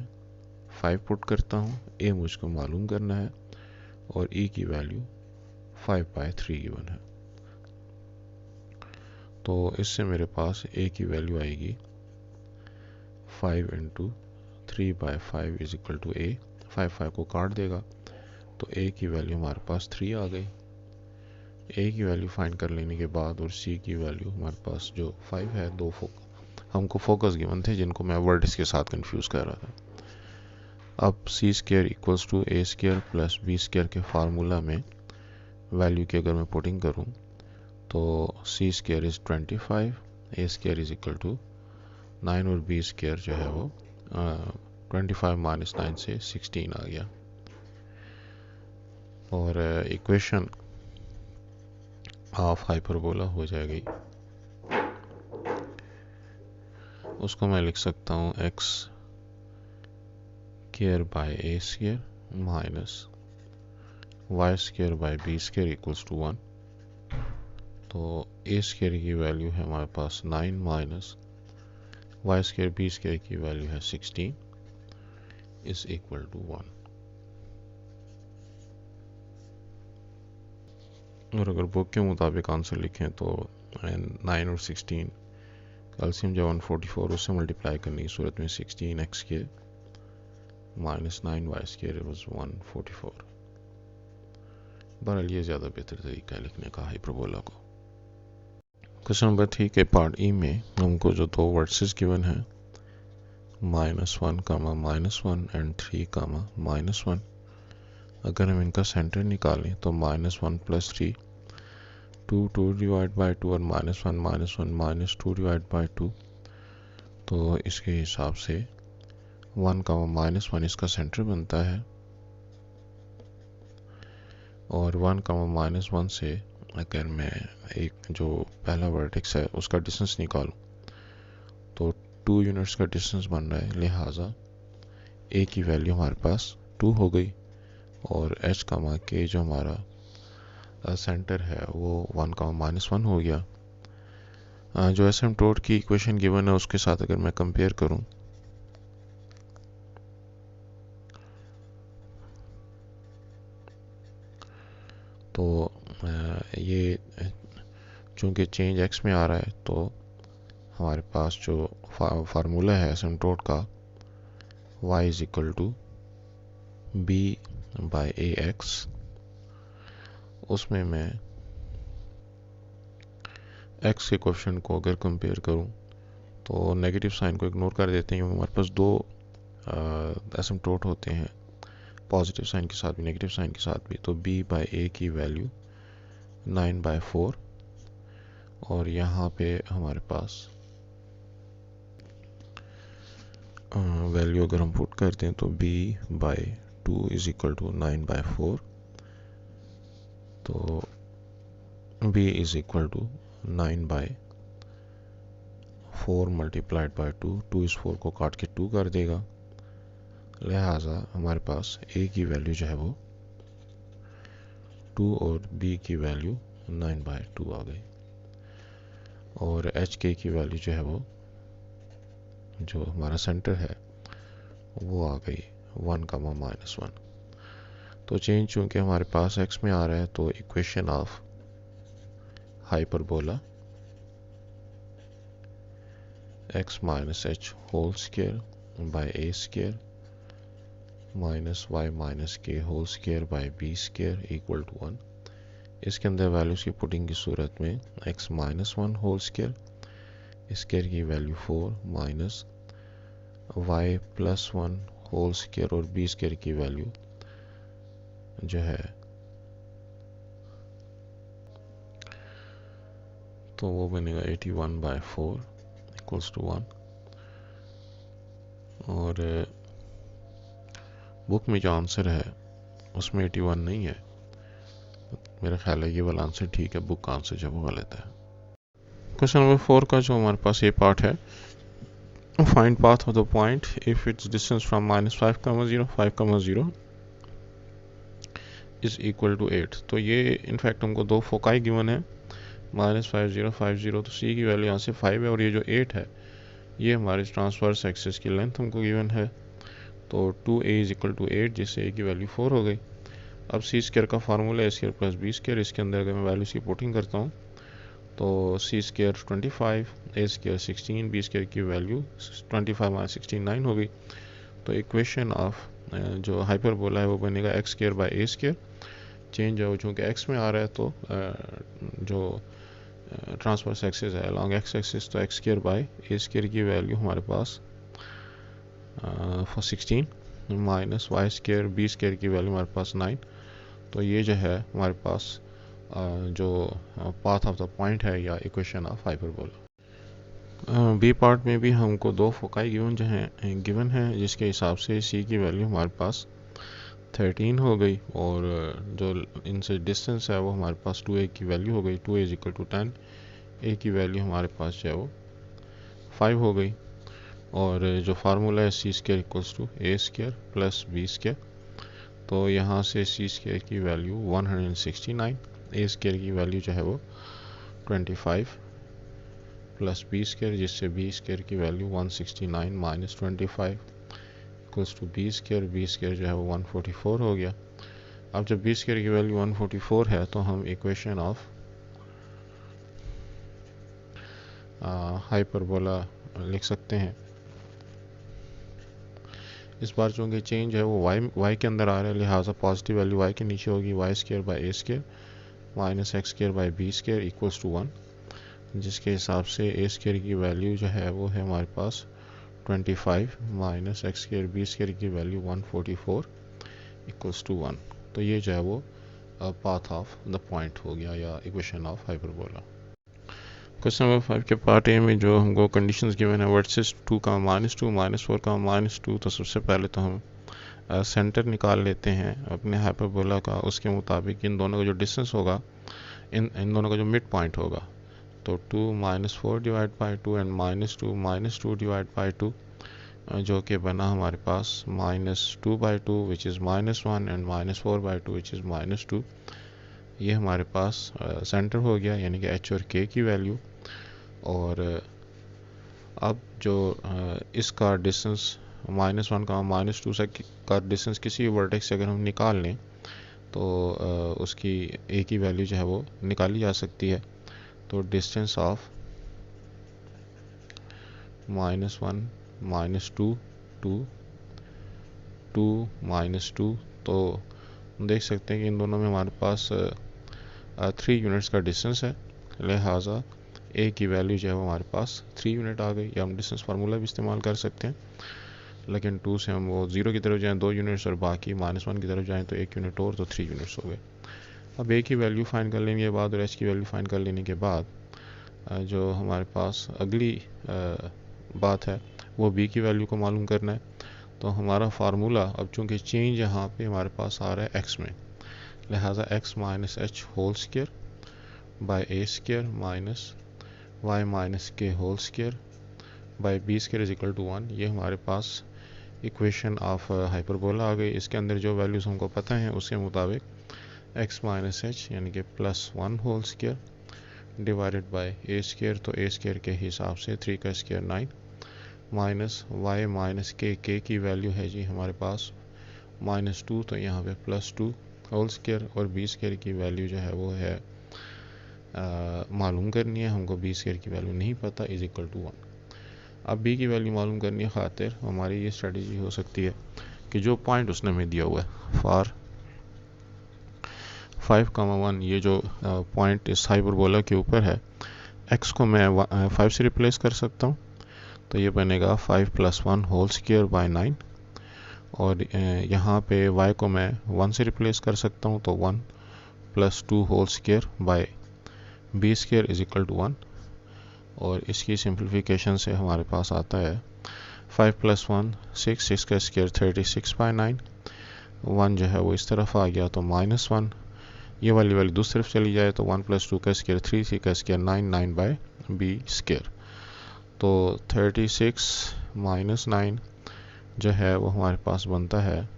5 पुट करता हूँ, ए मुझको मालूम करना है और ई की वैल्यू 5/3 गिवन है। तो इससे मेरे पास ए की वैल्यू आएगी 5 इंटू 3/5 इज इक्वल टू ए। 5 को काट देगा तो ए की वैल्यू हमारे पास 3 आ गई। ए की वैल्यू फाइंड कर लेने के बाद और सी की वैल्यू हमारे पास जो 5 है, दो हमको फोकस गिवन थे जिनको मैं वर्ड्स के साथ कंफ्यूज कर रहा था। अब c square equals to a square plus B square के फार्मूला में वैल्यू की अगर मैं पुटिंग करूं तो c square is 25, A square is equal to 9 और बी स्क्वायर जो है वो 25 माइनस 9 से 16 आ गया। और इक्वेशन ऑफ हाइपरबोला हो जाएगी। उसको मैं लिख सकता हूँ X square by A square minus Y square by B square equals to 1। तो ए स्क्वायर की वैल्यू है हमारे पास 9 minus Y square B square की वैल्यू है 16 इज इक्वल टू 1। और अगर बुक के मुताबिक आंसर लिखें तो 9 और 16 एलसीएम जब 144 उससे मल्टीप्लाई करने की सूरत में 16x² माइनस 9y² वाज 144। बहरहाल ये ज़्यादा बेहतर तरीका है लिखने का हाइपरबोला को। क्वेश्चन नंबर 3 के पार्ट ई में हमको जो दो वर्सेस गिवन है -1, -1 एंड 3, -1, अगर हम इनका सेंटर निकालें तो -1 + 3 2 डिवाइड बाई 2 और -1 -2 तो इसके हिसाब से 1, -1 इसका सेंटर बनता है और 1, -1 से अगर मैं एक जो पहला वर्टेक्स है उसका डिस्टेंस निकालूं तो 2 यूनिट्स का डिस्टेंस बन रहा है, लिहाजा a की वैल्यू हमारे पास 2 हो गई और h, k जो हमारा सेंटर है वो 1, -1 हो गया। जो एसिम्प्टोट की इक्वेशन गिवन है उसके साथ अगर मैं कंपेयर करूं तो ये चूंकि चेंज x में आ रहा है तो हमारे पास जो फार्मूला है एसिम्प्टोट का y = b/ax, उसमें मैं x के कोएफिशिएंट को अगर कंपेयर करूं तो नेगेटिव साइन को इग्नोर कर देते हैं क्योंकि हमारे पास दो एसिम्प्टोट होते हैं, पॉजिटिव साइन के साथ भी नेगेटिव साइन के साथ भी। तो b/a की वैल्यू 9/4 और यहाँ पे हमारे पास वैल्यू अगर हम पुट करते हैं तो b/2 = 9/4, तो b = 9/4 मल्टीप्लाइड बाई 2 इस 4 को काट के 2 कर देगा, लिहाजा हमारे पास a की वैल्यू जो है वो 2 और b की वैल्यू 9/2 आ गई और hk की वैल्यू जो है वो जो हमारा सेंटर है वो आ गई 1, -1। तो चेंज चूंकि हमारे पास x में आ रहा है तो equation of hyperbola x - h whole square by a square minus y - k whole square by b square equal to 1। इसके अंदर वैल्यूज की पुटिंग की सूरत में x - 1 होल स्क्वायर, स्क्वायर की value 4 minus y + 1 whole square और b square की value जो है तो वो बनेगा 81/4 इक्वल्स टू 1। और बुक में जो आंसर है उसमें 81 नहीं है, मेरा ख्याल है ये वाला आंसर ठीक है, बुक का आंसर जो वो गलत है। क्वेश्चन नंबर 4 का जो हमारे पास ये पार्ट है, find path of the point if its distance from -5, 0 is equal to 8। तो ये इनफैक्ट हमको दो फोकाई गिवन है -5, 0, 5, 0, तो c की वैल्यू यहाँ से 5 है और ये जो 8 है ये हमारे ट्रांसवर्स एक्सिस की लेंथ हमको गिवन है। तो 2a = 8 जिससे a की वैल्यू 4 हो गई। अब c स्क्वायर का फार्मूला a² + b स्क्वायर, इसके अंदर अगर मैं वैल्यूज की पुटिंग करता हूँ तो c² 25, a² 16, b स्क्वायर की वैल्यू 25 - 16 9 हो गई। तो इक्वेशन ऑफ जो हाइपरबोला है वो बनेगा x² बाय a²। चेंज है चूँकि x में आ रहा है तो जो ट्रांसवर्स एक्सिस है अलॉन्ग x एक्सिस, तो x² बाय a² की वैल्यू हमारे पास 16 माइनस y² b² की वैल्यू हमारे पास 9। तो ये जो है हमारे पास जो पाथ ऑफ द पॉइंट है या equation of hyperbola. B part में भी हमको दो फोकाई गिवन है जिसके हिसाब से c की वैल्यू हमारे पास 13 हो गई और जो इनसे डिस्टेंस है वो हमारे पास 2a की वैल्यू हो गई, 2a = 10, a की वैल्यू हमारे पास जो है वो 5 हो गई और जो फार्मूला है c² = a² + b²। तो यहाँ से c² की वैल्यू 169, a² की वैल्यू जो है वो 25 + b² जिससे b² की वैल्यू 169 - 25 = b² जो है वो 144 हो गया। अब जब b² की वैल्यू 144 है तो हम इक्वेशन ऑफ हाइपरबोला लिख सकते हैं। इस बार चूँकि चेंज है वो y के अंदर आ रहा है, लिहाजा पॉजिटिव वैल्यू y के नीचे होगी, Y square by A square minus X square by B square equals to 1, जिसके हिसाब से ए स्केयर की वैल्यू जो है वो है हमारे पास 25 minus X square B square की वैल्यू 144 इक्वल्स टू 1। तो ये जो है वो पाथ ऑफ द पॉइंट हो गया या equation of hyperbola. Question number 5 के पार्ट ए में जो हमको कंडीशंस गिवन है वर्सेस 2 का -2 -4 का -2, तो सबसे पहले तो हम सेंटर निकाल लेते हैं अपने हाइपरबोला का। उसके मुताबिक इन दोनों का जो डिस्टेंस होगा, इन दोनों का जो मिड पॉइंट होगा, तो 2 -4 divide by 2 and -2 divide by 2, जो कि बना हमारे पास -2 by 2 which is -1 and -4 by 2 which is -2। ये हमारे पास सेंटर हो गया, यानी कि एच और के की वैल्यू। और अब जो इसका डिस्टेंस -1 का -2 से का डिस्टेंस किसी वर्टेक्स से अगर हम निकाल लें तो उसकी ए की वैल्यू जो है वो निकाली जा सकती है। तो डिस्टेंस ऑफ -1 -2 2 2 -2, तो देख सकते हैं कि इन दोनों में हमारे पास 3 यूनिट्स का डिस्टेंस है, लिहाजा ए की वैल्यू जो है वो हमारे पास 3 यूनिट आ गई। या हम डिस्टेंस फार्मूला भी इस्तेमाल कर सकते हैं, लेकिन 2 से हम वो 0 की तरफ जाएँ 2 यूनिट्स और बाकी -1 की तरफ जाएँ तो 1 यूनिट और, तो 3 यूनिट्स हो गए। अब ए की वैल्यू फाइंड कर लेने के बाद और एच की वैल्यू फाइंड कर लेने के बाद जो हमारे पास अगली बात है वो बी की वैल्यू को मालूम करना है। तो हमारा फार्मूला अब चूँकि चेंज यहाँ पे हमारे पास आ रहा है एक्स में, लिहाजा x minus H whole square by A square minus y minus के whole square by B square is equal to 1। ये हमारे पास इक्वेशन ऑफ हाइपरबोला आ गई। इसके अंदर जो वैल्यूज़ हमको पता हैं उसके मुताबिक एक्स माइनस एच यानी कि +1 whole square divided by A square, तो ए स्केयर के हिसाब से 3 का स्केयर 9 माइनस वाई माइनस के की वैल्यू है जी हमारे पास -2, तो यहाँ पे +2 होल स्केयर, और बी स्केयर की वैल्यू जो है वो है मालूम करनी है हमको, बी स्केयर की वैल्यू नहीं पता, इज इक्वल टू 1। अब बी की वैल्यू मालूम करने खातिर हमारी ये स्ट्रेटजी हो सकती है कि जो पॉइंट उसने हमें दिया हुआ है फॉर 5,1, ये जो पॉइंट इस हाइपरबोला के ऊपर है, x को मैं 5 से रिप्लेस कर सकता हूँ, तो ये बनेगा 5 + 1 होल स्केयर बाई 9, और यहाँ पे y को मैं 1 से रिप्लेस कर सकता हूँ, तो 1 + 2 whole square by B square is equal to 1, और इसकी सिंप्लीफिकेशन से हमारे पास आता है 5 + 1 6, 6 का स्केयर 36 बाई 9, 1 जो है वो इस तरफ आ गया तो -1, ये वाली वैल्यू दूसरी तरफ चली जाए तो 1 + 2 का स्केयर 3, 3 का स्केयर 9, 9 बाई बी स्केयर, तो 36 - 9 जो है वो हमारे पास बनता है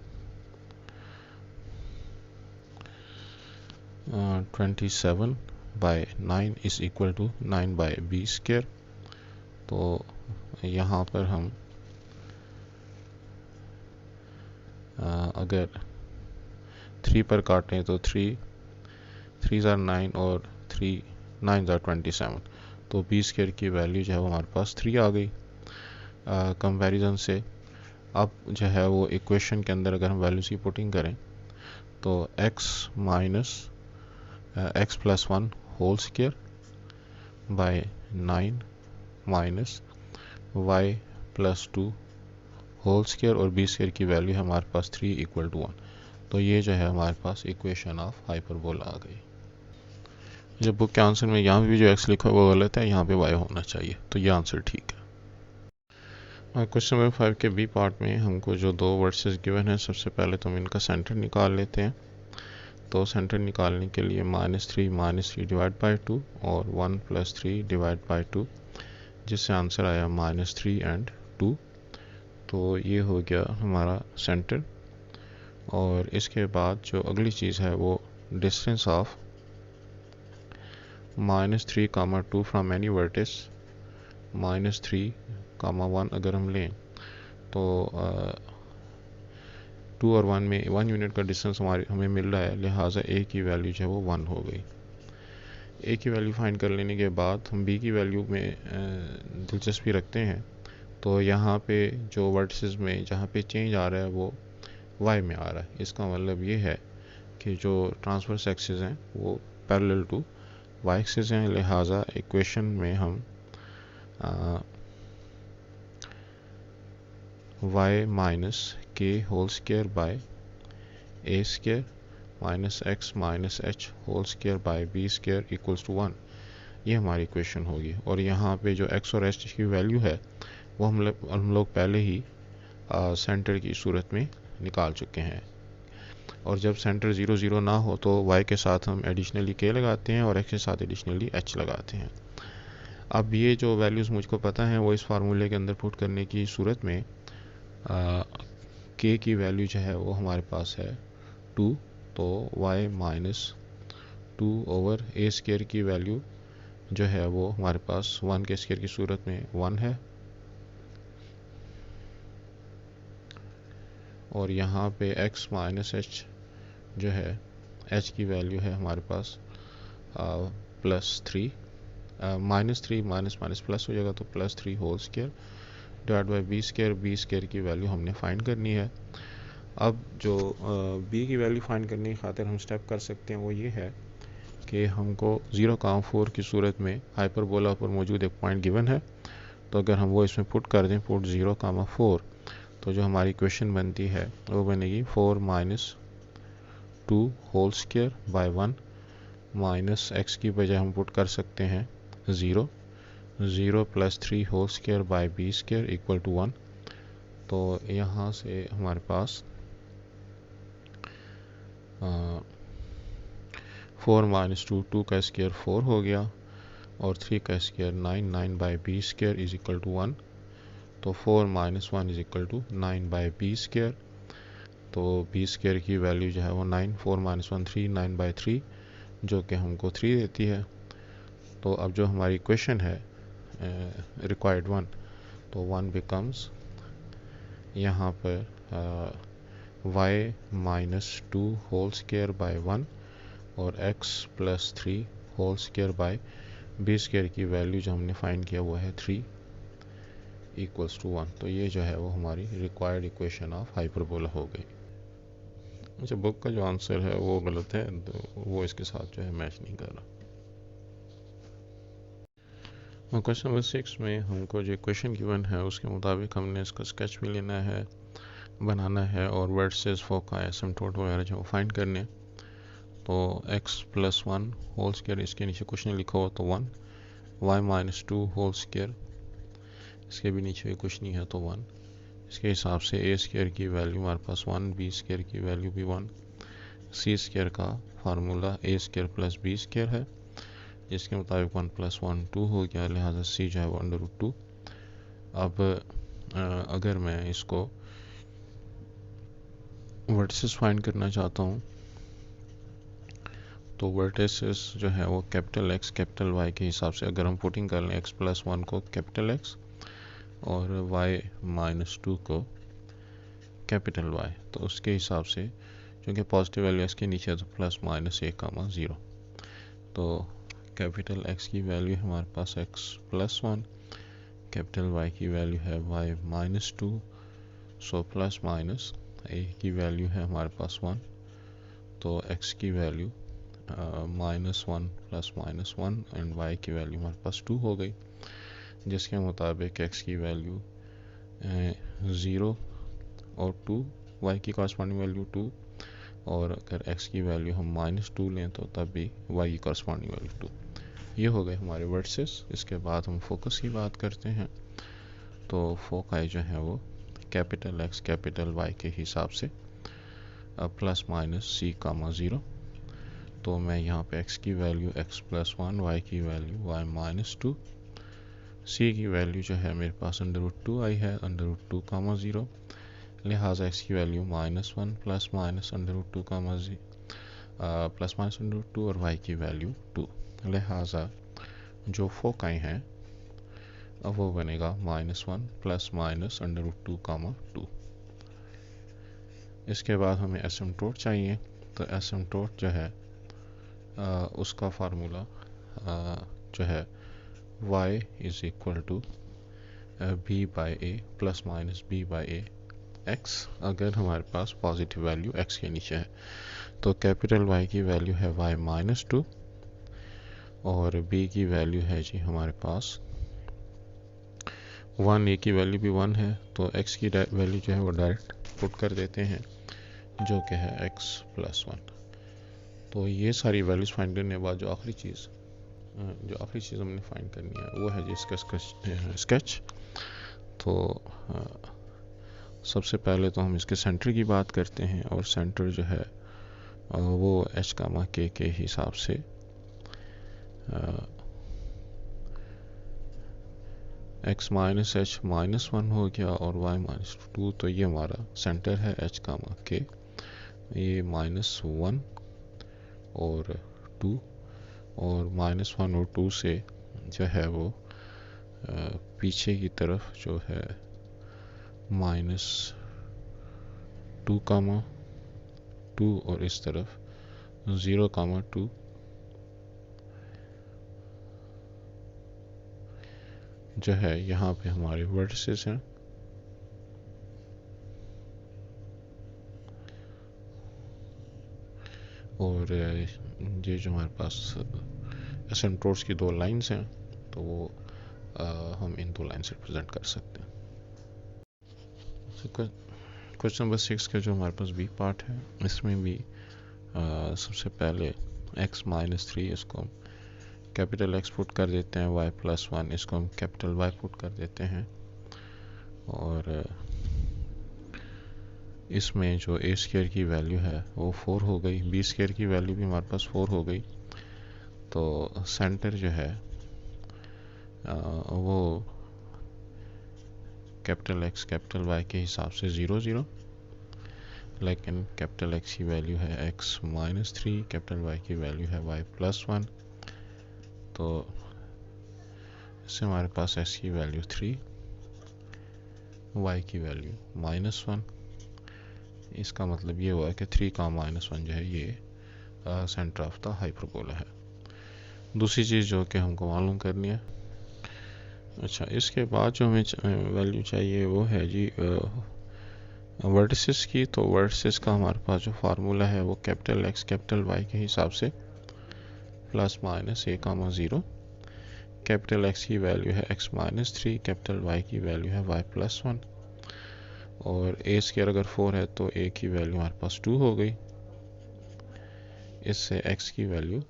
27 by 9 is equal to 9 by B square. तो यहाँ पर हम अगर 3 पर काटें तो 3 3s are 9 और 3 9s are 27, तो बी स्केयर की वैल्यू जो है वो हमारे पास 3 आ गई कंपैरिजन से। अब जो है वो इक्वेशन के अंदर अगर हम वैल्यूज़ की पुटिंग करें तो x minus x + 1 whole square by 9 minus y + 2 whole square, और बी स्केयर की वैल्यू है हमारे पास 3 इक्वल टू 1। तो ये जो है हमारे पास इक्वेशन ऑफ हाइपरबोला आ गई। जब बुक के आंसर में यहाँ भी जो x लिखा है वो गलत है, यहाँ पे y होना चाहिए, तो ये आंसर ठीक है। क्वेश्चन नंबर 5 के बी पार्ट में हमको जो दो वर्सेस गिवन है, सबसे पहले तो हम इनका सेंटर निकाल लेते हैं। तो सेंटर निकालने के लिए -3 डिवाइड बाई 2 और 1 + 3 डिवाइड बाई 2, जिससे आंसर आया -3 एंड 2। तो ये हो गया हमारा सेंटर। और इसके बाद जो अगली चीज़ है वो distance of -3, 2 from any vertex, -3, 1 अगर हम लें तो 2 और 1 में 1 यूनिट का डिस्टेंस हमें मिल रहा है, लिहाजा ए की वैल्यू जो है वो 1 हो गई। ए की वैल्यू फाइंड कर लेने के बाद हम बी की वैल्यू में दिलचस्पी रखते हैं। तो यहाँ पे जो वर्टिसेस में जहाँ पे चेंज आ रहा है वो वाई में आ रहा है। इसका मतलब ये है कि जो ट्रांसवर्स एक्सिस हैं वो पैरेलल टू वाई एक्सिस हैं, लिहाजा इक्वेशन में हम वाई माइनस के whole square by A square minus X minus H whole square by B square equals to 1, ये हमारी इक्वेशन होगी। और यहाँ पे जो एक्स और एच की वैल्यू है वो हम लोग पहले ही सेंटर की सूरत में निकाल चुके हैं। और जब सेंटर 0 0 ना हो तो y के साथ हम एडिशनली k लगाते हैं और x के साथ एडिशनली h लगाते हैं। अब ये जो वैल्यूज़ मुझको पता है वो इस फार्मूले के अंदर पुट करने की सूरत में k की वैल्यू जो है वो हमारे पास है 2, तो y minus 2 over a square की वैल्यू जो है वो हमारे पास 1 के स्क्वायर की सूरत में 1 है। और यहाँ पे x माइनस एच जो है h की वैल्यू है हमारे पास +3, -3 माइनस माइनस प्लस हो जाएगा तो +3 whole square divide by B square की वैल्यू हमने फाइंड करनी है। अब जो b की वैल्यू फाइंड करने की खातिर हम स्टेप कर सकते हैं वो ये है कि हमको 0,4 की सूरत में हाइपरबोला पर मौजूद एक पॉइंट गिवन है। तो अगर हम वो इसमें पुट कर दें, पुट 0,4, तो जो हमारी इक्वेशन बनती है वो बनेगी 4 minus 2 whole square by 1 minus X की बजाय हम पुट कर सकते हैं 0 plus 3 whole square by B square equal to 1। तो यहाँ से हमारे पास 4 माइनस 2 का स्क्वायर 4 हो गया और 3 का square 9 by B square is equal to 1। तो 4 minus 1 is equal to 9 by B square. तो बी स्क्वायर की वैल्यू जो है वो 9, 4 माइनस 1 3, 9 बाई 3 जो कि हमको 3 देती है। तो अब जो हमारी इक्वेशन है रिक्वायर्ड 1, तो 1 बिकम्स यहाँ पर y minus 2 whole square by 1 और x plus 3 whole square by B square की वैल्यू जो हमने फाइंड किया वो है 3 इक्वल्स टू 1। तो ये जो है वो हमारी रिक्वायर्ड इक्वेशन ऑफ हाइपरबोला हो गई। अच्छा, बुक का जो आंसर है वो गलत है, तो वो इसके साथ जो है मैच नहीं कर रहा। और क्वेश्चन नंबर 6 में हमको जो इक्वेशन गिवन है उसके मुताबिक हमने इसका स्केच भी लेना है, बनाना है और वर्सेस फोका एसिम्पटोट वगैरह जो फाइंड करने। तो x प्लस 1 होल स्क्वायर, इसके नीचे कुछ नहीं लिखा हो तो 1, y माइनस 2 होल स्क्वायर, इसके भी नीचे भी कुछ नहीं है तो 1। इसके हिसाब से ए स्क्वायर की वैल्यू हमारे पास 1, बी स्क्वायर की वैल्यू भी 1, सी स्क्वायर का फार्मूला ए स्क्वायर प्लस बी स्क्वायर है जिसके मुताबिक 1 प्लस 1 2 हो गया, लिहाजा सी जो है वो √2। अब अगर मैं इसको वर्टिसेस फाइंड करना चाहता हूँ तो वर्टिसेस जो है वो कैपिटल x कैपिटल y के हिसाब से अगर हम पुटिंग कर लें x प्लस 1 को कैपिटल x और y माइनस 2 को कैपिटल y, तो उसके हिसाब से क्योंकि पॉजिटिव वैल्यू x के नीचे है तो प्लस माइनस 1,0। तो कैपिटल x की वैल्यू हमारे पास x प्लस 1, कैपिटल y की वैल्यू है y minus 2, so plus minus a की वैल्यू है हमारे पास 1, तो x की वैल्यू -1 प्लस -1 एंड y की वैल्यू हमारे पास 2 हो गई, जिसके मुताबिक x की वैल्यू 0 और 2, y की कॉरस्पॉन्डिंग वैल्यू 2, और अगर x की वैल्यू हम -2 लें तो तब भी y की कॉरस्पॉन्डिंग वैल्यू 2। ये हो गए हमारे वर्सेस। इसके बाद हम फोकस की बात करते हैं। तो फोकाई जो है वो कैपिटल x कैपिटल y के हिसाब से प्लस माइनस c,0। तो मैं यहाँ पे x की वैल्यू x प्लस 1, y की वैल्यू y माइनस 2, c की वैल्यू जो है मेरे पास √2 आई है, √2,0, लिहाजा x की value -1 plus minus √2, plus minus √2 और y की वैल्यू 2, लिहाजा जो फोकाई हैं अब वो बनेगा -1 प्लस माइनस √2,2। इसके बाद हमें एसिम्पटोट चाहिए। तो एसिम्पटोट जो है उसका फार्मूला जो है y is equal to b by A plus minus b by A x, अगर हमारे पास पॉजिटिव वैल्यू x के नीचे है। तो कैपिटल Y की वैल्यू है y माइनस 2 और b की वैल्यू है जी हमारे पास 1, a की वैल्यू भी 1 है, तो x की वैल्यू जो है वो डायरेक्ट पुट कर देते हैं, जो कि है x प्लस 1। तो ये सारी वैल्यूज़ फाइंड करने के बाद जो आखिरी चीज़ हमने फाइंड करनी है वो है जी इसका स्केच। तो सबसे पहले तो हम इसके सेंटर की बात करते हैं, और सेंटर जो है वो h कामा k के हिसाब से x माइनस h माइनस 1 हो गया और y माइनस 2, तो ये हमारा सेंटर है h कामा k। ये माइनस 1 और 2, और माइनस 1 और 2 से जो है वो पीछे की तरफ जो है माइनस 2 कामा 2 और इस तरफ 0 कामा 2 जो है यहाँ पे हमारे वर्टिसेस हैं। और ये जो हमारे पास एसिम्पटोट्स की 2 लाइंस हैं, तो वो हम इन 2 लाइन से रिप्रेजेंट कर सकते हैं। क्वेश्चन नंबर 6 का जो हमारे पास बी पार्ट है, इसमें भी सबसे पहले x माइनस 3 इसको हम कैपिटल X पुट कर देते हैं, y प्लस 1 इसको हम कैपिटल Y पुट कर देते हैं, और इसमें जो a स्क्वायर की वैल्यू है वो 4 हो गई, b स्क्वायर की वैल्यू भी हमारे पास 4 हो गई। तो सेंटर जो है वो कैपिटल X कैपिटल Y के हिसाब से 0 0, लेकिन कैपिटल X की वैल्यू है x माइनस 3, कैपिटल Y की वैल्यू है y प्लस 1। तो इससे हमारे पास s की वैल्यू 3, y की वैल्यू माइनस 1। इसका मतलब ये हुआ कि 3 का माइनस 1 जो है ये सेंटर ऑफ द हाइपरबोला है। दूसरी चीज़ जो कि हमको मालूम करनी है, अच्छा इसके बाद जो हमें वैल्यू चाहिए वो है जी वर्टिसेस की। तो वर्टिसेस का हमारे पास जो फार्मूला है वो कैपिटल X कैपिटल Y के हिसाब से plus minus a comma 0। Capital X की वैल्यू है x माइनस 3, कैपिटल Y की वैल्यू है y प्लस 1, और a स्क्वायर अगर 4 है तो a की वैल्यू हमारे पास 2 हो गई। इससे x की वैल्यू,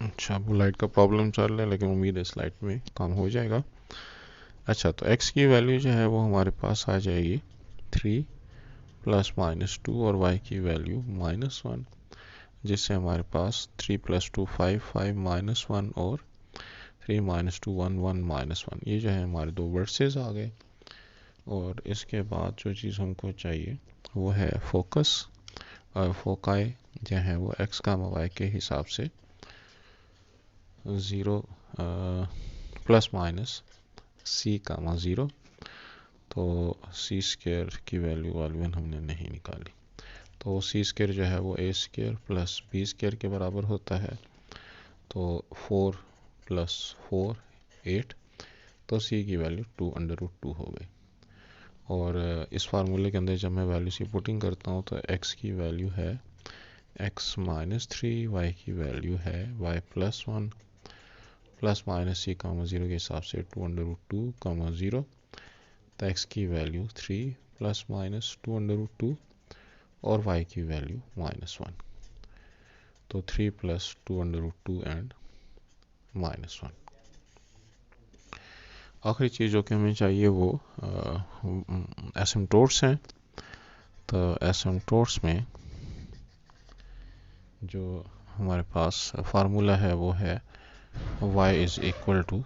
अच्छा वो लाइट का प्रॉब्लम चल रहा है, लेकिन उम्मीद है इस लाइट में काम हो जाएगा। अच्छा तो x की वैल्यू जो है वो हमारे पास आ जाएगी 3 प्लस माइनस 2 और y की वैल्यू माइनस 1, जिससे हमारे पास 3 प्लस 2 5, 5 माइनस 1 और 3 माइनस 2 1, 1 माइनस 1। ये जो है हमारे 2 वर्सेस आ गए। और इसके बाद जो चीज़ हमको चाहिए वो है फोकस, और फोकाई जो है वो x का y के हिसाब से 0 प्लस माइनस c कामा 0। तो c स्क्वायर की वैल्यू वालून हमने नहीं निकाली, तो c स्क्वायर जो है वो a square plus b square के बराबर होता है। तो 4 प्लस 4 8, तो c की वैल्यू 2 अंडर रूट 2 हो गई। और इस फार्मूले के अंदर जब मैं वैल्यू सी पुटिंग करता हूँ तो x की वैल्यू है x माइनस 3, y की वैल्यू है y plus 1 plus minus c कामा 0 के हिसाब से 2 अंडर रूट 2 कामा 0। तो x की value 3 plus minus 2 under root 2 और y की वैल्यू माइनस 1। तो 3 plus 2 under root 2 and minus 1। आखिरी चीज़ जो कि हमें चाहिए वो एसिम्पटोट्स हैं। तो एसिम्पटोट्स में जो हमारे पास फार्मूला है वो है y is equal to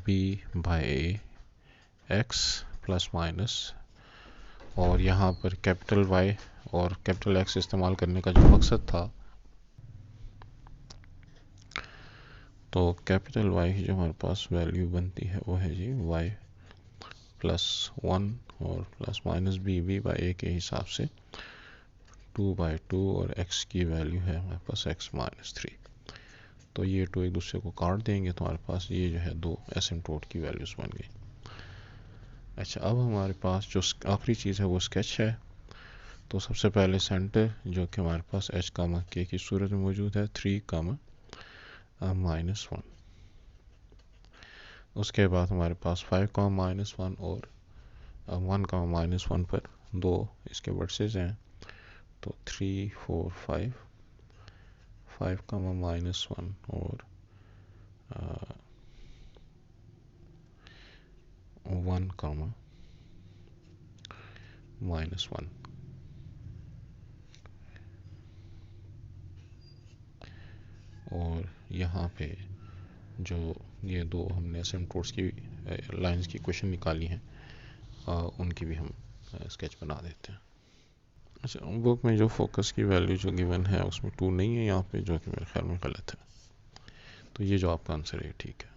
b by x plus minus, और यहाँ पर कैपिटल Y और कैपिटल X इस्तेमाल करने का जो मकसद था, तो कैपिटल Y की जो हमारे पास वैल्यू बनती है वो है जी y प्लस 1 और plus minus b by a के हिसाब से 2/2 और x की वैल्यू है हमारे पास x-3। तो ये टू एक दूसरे को काट देंगे तो हमारे पास ये जो है दो एसिम्प्टोट की वैल्यूज़ बन गई। अच्छा, अब हमारे पास जो आखिरी चीज़ है वो स्केच है। तो सबसे पहले सेंटर जो कि हमारे पास h, k की सूरत में मौजूद है 3, -1। उसके बाद हमारे पास 5, -1 और 1, -1 पर दो इसके वर्सेस हैं। तो 3, 4, 5, 5, -1 और 1, -1। और यहाँ पे जो ये दो हमने एसिम्प्टोट्स की लाइंस की इक्वेशन निकाली हैं उनकी भी हम स्केच बना देते हैं। अच्छा, बुक में जो फोकस की वैल्यू जो गिवन है उसमें 2 नहीं है यहाँ पे, जो कि मेरे ख्याल में गलत है। तो ये जो आपका आंसर है ठीक है।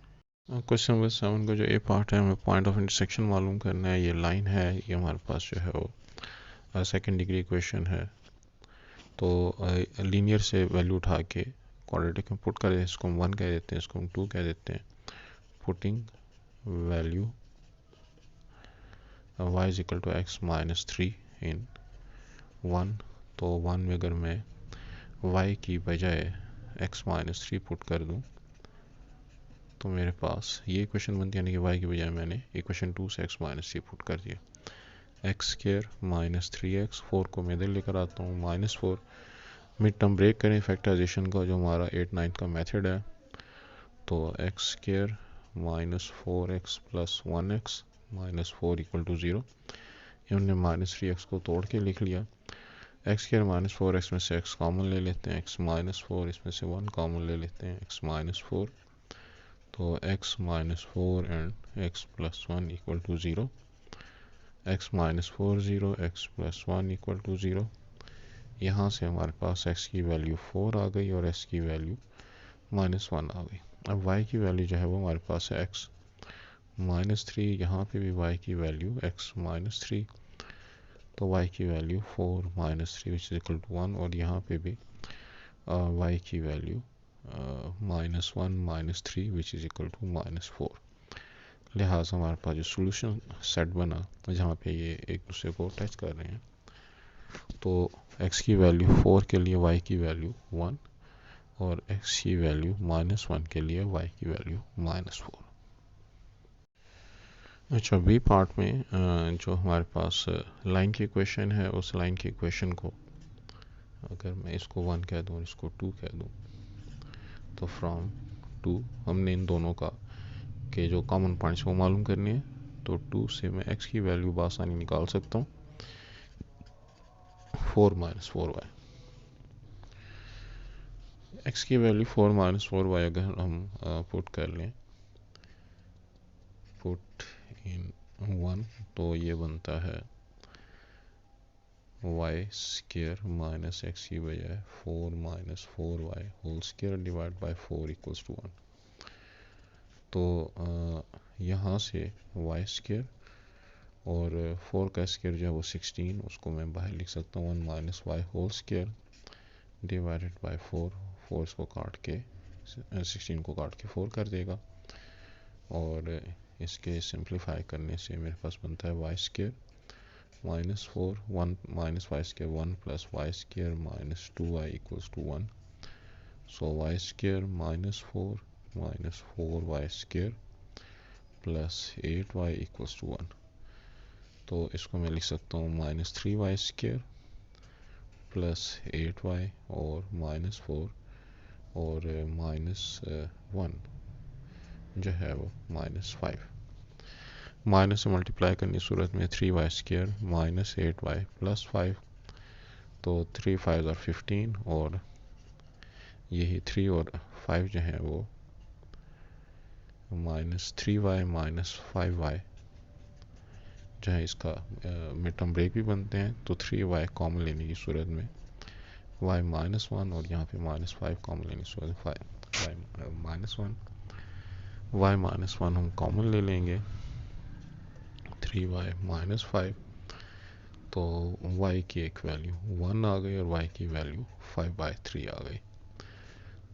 क्वेश्चन नंबर 7 का जो ए पार्ट है, हमें पॉइंट ऑफ इंटरसेक्शन मालूम करना है। ये लाइन है, ये हमारे पास जो है वो सेकेंड डिग्री इक्वेशन है। तो लीनियर से वैल्यू उठा के क्वाड्रेटिक में पुट कर देते हैं। इसको हम 1 कह देते हैं, इसको हम 2 कह देते हैं। Putting value y is equal to x-3 in 1। तो 1 में अगर मैं y की बजाय x-3 पुट कर दूं तो मेरे पास ये इक्वेशन बनती है, यानी कि y की बजाय मैंने इक्वेशन 2 से x-3 पुट कर दिया। x² -3x, 4 को मैं इधर लेकर आता हूँ, -4। मिड टर्म ब्रेक करें फैक्टराइजेशन का, जो हमारा 8, 9 का मेथड है। तो x² -4x + 1x -4 = 0। ये हमने -3x को तोड़ के लिख लिया। x² -4x में से x कॉमन ले लेते हैं, x -4, इसमें से 1 कॉमन ले लेते हैं, x -4। तो x -4 and x + 1 = 0। x -4 0, x + 1 = 0। यहाँ से हमारे पास x की वैल्यू 4 आ गई और x की वैल्यू -1 आ गई। अब y की वैल्यू जो है वो हमारे पास है x -3। यहाँ पे भी y की वैल्यू x -3, तो y की value 4 -3 which is equal to 1। और यहाँ पे भी y की value -1 -3 which is equal to -4। लिहाजा हमारे पास जो सोल्यूशन सेट बना जहाँ पे ये एक दूसरे को टच कर रहे हैं, तो x की वैल्यू 4 के लिए y की वैल्यू 1 और x की वैल्यू -1 के लिए y की वैल्यू -4। अच्छा, बी पार्ट में जो हमारे पास लाइन की इक्वेशन है, उस लाइन की इक्वेशन को अगर मैं इसको 1 कह दूँ, इसको 2 कह दूँ, तो फ्रॉम 2 हमने इन दोनों का के जो कॉमन पॉइंट्स वो मालूम करने हैं। तो 2 से मैं x की वैल्यू बआसानी निकाल सकता हूँ, 4 -4y। x की वैल्यू 4 -4y अगर हम पुट कर लें, पुट इन 1, तो ये बनता है y² -x की बजाय 4 -4y whole square divide bye 4 = 1। तो यहाँ से y² और 4 का स्क्वायर जो है वो 16, उसको मैं बाहर लिख सकता हूँ 1 - y whole square divided by 4। 4 इसको काट के 16 को काट के 4 कर देगा। और इसके सिंप्लीफाई करने से मेरे पास बनता है y² -4 1 -y² 1 + y² -2y = 1। सो y² -4 -4y² + 8y = 1। तो इसको मैं लिख सकता हूँ -3y² + 8y और -4 और -1 जो है वो -5। माइनस से मल्टीप्लाई करने की सूरत में 3y² -8y + 5। तो 3 5 और 15 और यही 3 और 5 जो है वो -3y -5y जो है, इसका मिड टर्म ब्रेक भी बनते हैं। तो 3y कॉमन लेने की सूरत में y -1 और यहाँ पे -5 कॉमन लेने की सूरत में y -1 हम कॉमन ले लेंगे, 3y -5। तो y की एक वैल्यू 1 आ गई और y की वैल्यू 5/3 आ गई।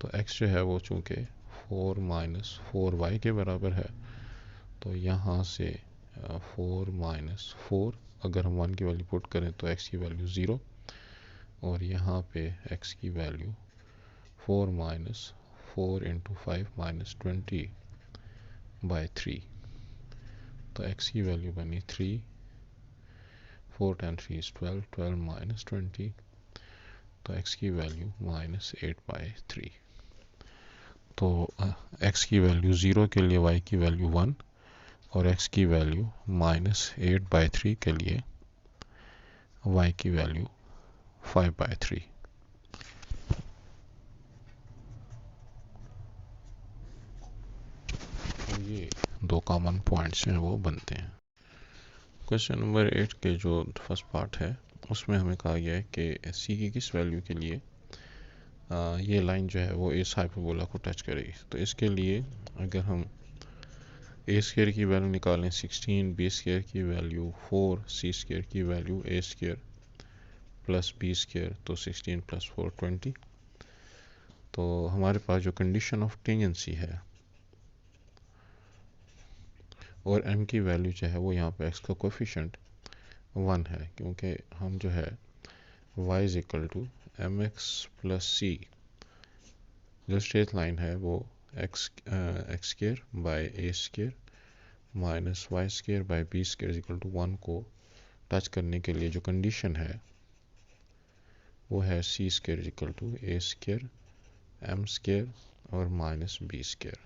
तो x जो है वो चूँकि 4 माइनस 4y के बराबर है, तो यहाँ से 4 माइनस 4 अगर हम 1 की वैल्यू पुट करें तो x की वैल्यू 0, और यहाँ पे x की वैल्यू 4 माइनस 4 इंटू 5 माइनस 20/3, तो x की वैल्यू बनी 3, 4 टाइम 3 इज़ 12, 12 माइनस 20, तो x की वैल्यू माइनस 8/3। तो x की वैल्यू 0 के लिए y की वैल्यू 1 और x की वैल्यू माइनस 8/3 के लिए y की वैल्यू 5/3। तो ये दो कॉमन पॉइंट्स हैं वो बनते हैं। क्वेश्चन नंबर 8 के जो फर्स्ट पार्ट है उसमें हमें कहा गया है कि c की किस वैल्यू के लिए ये लाइन जो है वो इस हाइपरबोला को टच करेगी। तो इसके लिए अगर हम ए स्क्वायर की वैल्यू निकालें 16, बी स्क्वायर की वैल्यू 4, सी स्क्वायर की value A square plus B square, तो 16 प्लस 4 20। तो हमारे पास जो कंडीशन ऑफ टेंजेंसी है और m की वैल्यू जो है वो यहाँ पे x का कोफिशेंट 1 है, क्योंकि हम जो है y is equal to m x plus c, जो स्ट्रेट लाइन है वो x square by a square minus y square by b square is equal to 1 को टच करने के लिए जो कंडीशन है वो है c square is equal to a square m square और माइनस बी स्क्र।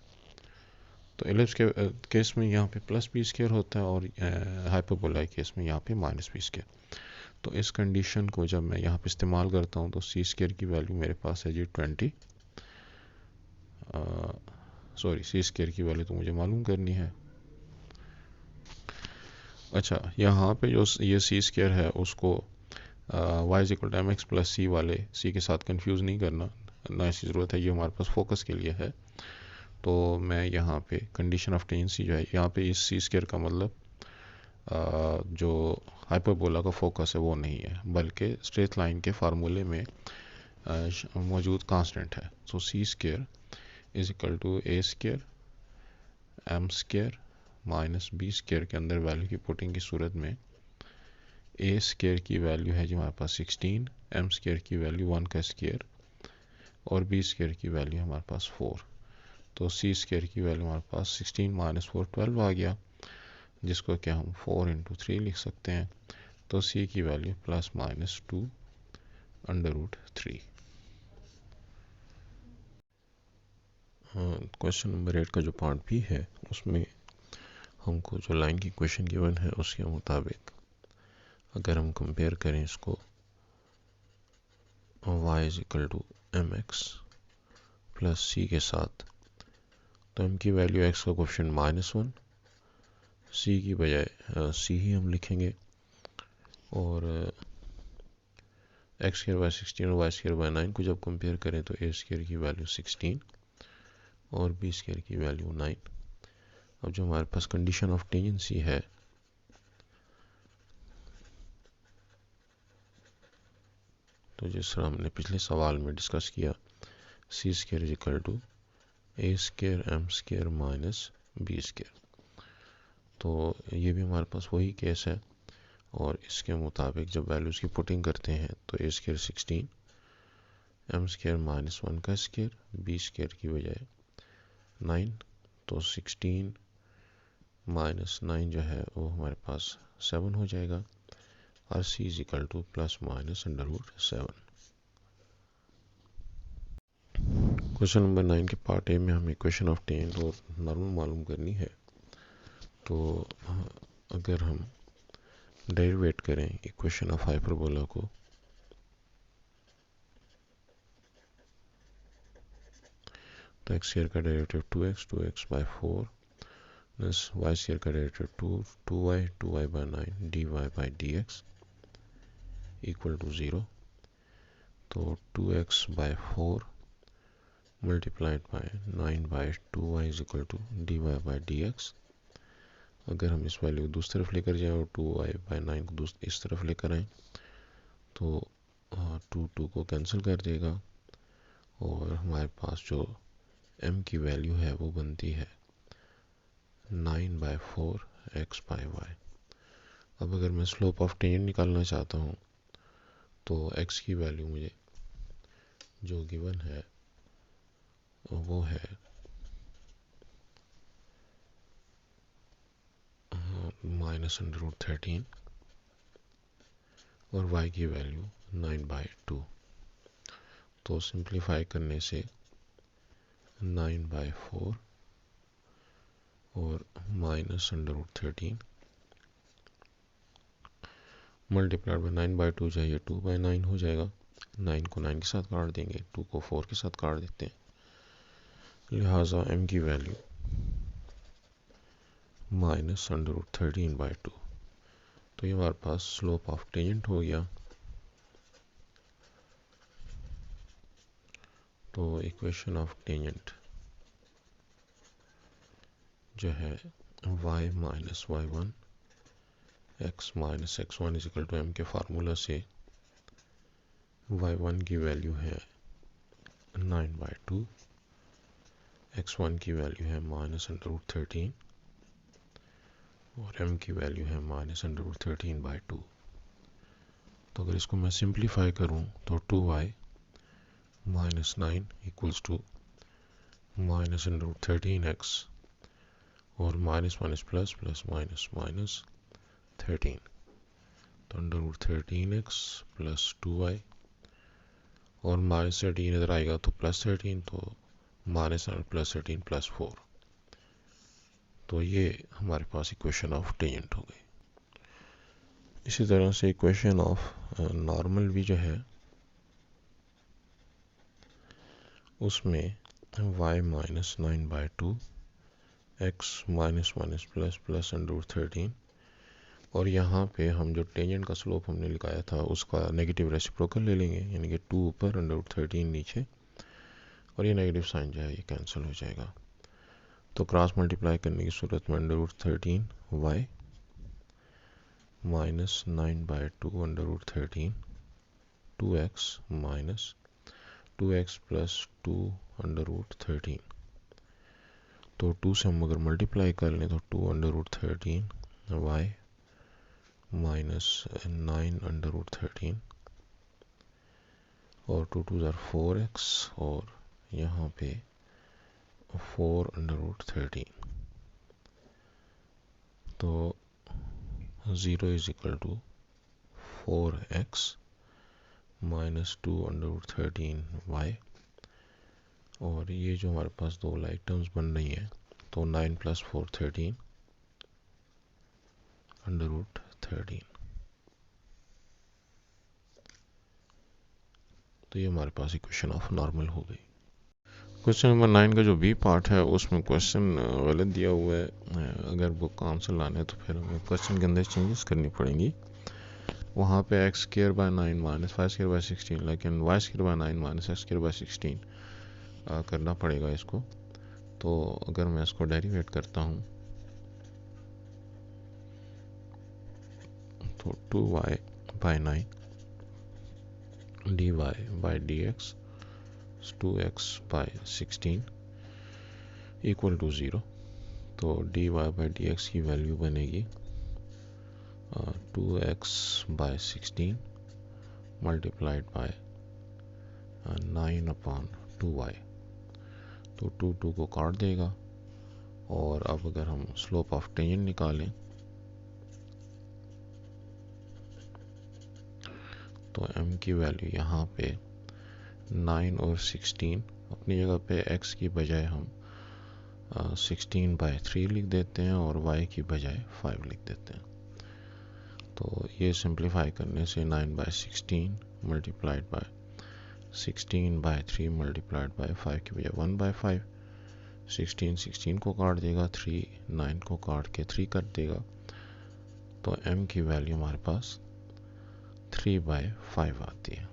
तो एलिप्स के केस में यहाँ पे प्लस बी स्क्र होता है और हाइपरबोला के केस में यहाँ पे माइनस बी स्क्र। तो इस कंडीशन को जब मैं यहाँ पे इस्तेमाल करता हूँ तो सी स्क्र की वैल्यू मेरे पास है जी 20, सॉरी सी स्क्र की वैल्यू तो मुझे मालूम करनी है। अच्छा, यहाँ पे जो ये सी स्क्र है उसको y is equal to m x plus सी वाले सी के साथ कंफ्यूज नहीं करना, ना इसकी ज़रूरत है, ये हमारे पास फोकस के लिए है। तो मैं यहाँ पे कंडीशन ऑफ टेंजेंसी जो है यहाँ पे इस सी स्क्र का मतलब जो हाइपरबोला का फोकस है वो नहीं है, बल्कि स्ट्रेट लाइन के फार्मूले में मौजूद कांस्टेंट है। So c square is equal to a square m square minus b square के अंदर वैल्यू की पुटिंग की सूरत में ए स्क्र की वैल्यू है जी हमारे पास 16, एम स्क्र की वैल्यू 1 का स्क्र और बी स्क्र की वैल्यू हमारे पास 4। तो सी स्क्र की वैल्यू हमारे पास 16 माइनस 4 12 आ गया, जिसको क्या हम 4 इंटू 3 लिख सकते हैं। तो सी की value plus minus 2 under root 3। Question number 8 का जो पार्ट भी है उसमें हमको जो लाइन की क्वेश्चन गिवन है उसके मुताबिक अगर हम कंपेयर करें इसको y is equal to m x plus c के साथ, तो m की वैल्यू x का कोफिशिएंट -1, c की बजाय c ही हम लिखेंगे, और x स्क्वायर बाय 16 और y स्क्वायर बाय 9 को जब कंपेयर करें तो a स्क्वायर की वैल्यू 16 और b स्क्वायर की वैल्यू 9। अब जो हमारे पास कंडीशन ऑफ टेंजेंसी है तो जिस तरह हमने पिछले सवाल में डिस्कस किया, c square is equal to a square m square minus b square. तो ये भी हमारे पास वही केस है, और इसके मुताबिक जब वैल्यूज़ की पुटिंग करते हैं तो A square 16, M square minus 1 का स्क्वायर, बी स्क्वायर की बजाय 9, तो 16 माइनस 9 जो है वो हमारे पास 7 हो जाएगा, और c is equal to plus minus under root 7। Question number 9 के पार्ट ए में हमें इक्वेशन ऑफ टेंजेंट और नॉर्मल मालूम करनी है। तो अगर हम डेरिवेट करें इक्वेशन ऑफ हाइपरबोला को, तो एक्स स्क्वायर का डेरिवेटिव 2x, 2x बाई 4 प्लस वाई स्क्वायर का derivative 2y, 2y by 9 dy by dx equal to 0। तो 2x by 4 multiplied by 9 by 2y is equal to dy by dx, अगर हम इस value को दूसरी तरफ लेकर जाएं और 2y/9 को इस तरफ लेकर आएँ तो 2 को कैंसिल कर देगा और हमारे पास जो m की वैल्यू है वो बनती है 9/4 x/y। अब अगर मैं स्लोप ऑफ टेंजेंट निकालना चाहता हूँ तो x की वैल्यू मुझे जो गिवन है वो है -√13 और y की वैल्यू 9/2। तो सिंप्लीफाई करने से 9/4 और -√13 मल्टीप्लाइड बाई 9/2 चाहिए 2/9 हो जाएगा। 9 को 9 के साथ काट देंगे, 2 को 4 के साथ काट देते हैं, लिहाजा m की वैल्यू -√13/2। तो ये हमारे पास स्लोप ऑफ टेंजेंट हो गया। तो इक्वेशन ऑफ टेंजेंट जो है y-y1 x-x1 equal to m के फार्मूला से y1 की वैल्यू है 9/2, x1 की वैल्यू है -√13 और m की वैल्यू है -√13/2। तो अगर इसको मैं सिंप्लीफाई करूं तो 2y - 9 इक्वल्स टू -√13x और minus minus plus plus minus minus 13। तो √13x प्लस 2y और -13 इधर आएगा तो +13, तो -+13 प्लस 4। तो ये हमारे पास इक्वेशन ऑफ टेंजेंट हो गई। इसी तरह से इक्वेशन ऑफ नॉर्मल भी जो है उसमें y -9/2 x प्लस प्लस √13 और यहाँ पे हम जो टेंजेंट का स्लोप हमने लिखाया था उसका नेगेटिव रेसिप्रोकल ले लेंगे, यानी कि 2 ऊपर √13 नीचे, और ये नेगेटिव साइन जो है ये कैंसिल हो जाएगा। तो क्रॉस मल्टीप्लाई करने की सूरत में √13y -9/2 √13 2x minus 2x plus 2 √13। तो 2 से हम अगर मल्टीप्लाई कर लें तो 2 √13 y माइनस 9 √13 और 2 2 4x और यहाँ पे 4 √13। तो 0 is equal to 4x minus 2 √13y और ये जो हमारे पास दो लाइक टर्म्स बन रही हैं तो 9 + 4 13 √13। तो ये हमारे पास इक्वेशन ऑफ नॉर्मल हो गई। क्वेश्चन नंबर 9 का जो बी पार्ट है उसमें क्वेश्चन गलत दिया हुआ है। अगर वो आंसर लाना है तो फिर हमें क्वेश्चन के अंदर चेंजेस करनी पड़ेंगी। वहाँ पे x²/9 - y²/16, लेकिन y²/9 - x²/16 करना पड़ेगा इसको। तो अगर मैं इसको डेरिवेट करता हूँ तो 2y/9 dy/dx 2x/16 equal to 0। तो dy/dx की वैल्यू बनेगी 2x/16 मल्टीप्लाइड बाय 9/2y। तो 2 को काट देगा। और अब अगर हम स्लोप ऑफ टेंजेंट निकालें तो m की वैल्यू यहाँ पे 9 और 16 अपनी जगह पे x की बजाय हम 16/3 लिख देते हैं और y की बजाय 5 लिख देते हैं। तो ये सिंप्लीफाई करने से 9/16 मल्टीप्लाइड बाय 16/3 मल्टीप्लाइड बाय 5 की बजाय 1/5। 16 को काट देगा, 3 9 को काट के 3 कर देगा। तो m की वैल्यू हमारे पास 3/5 आती है।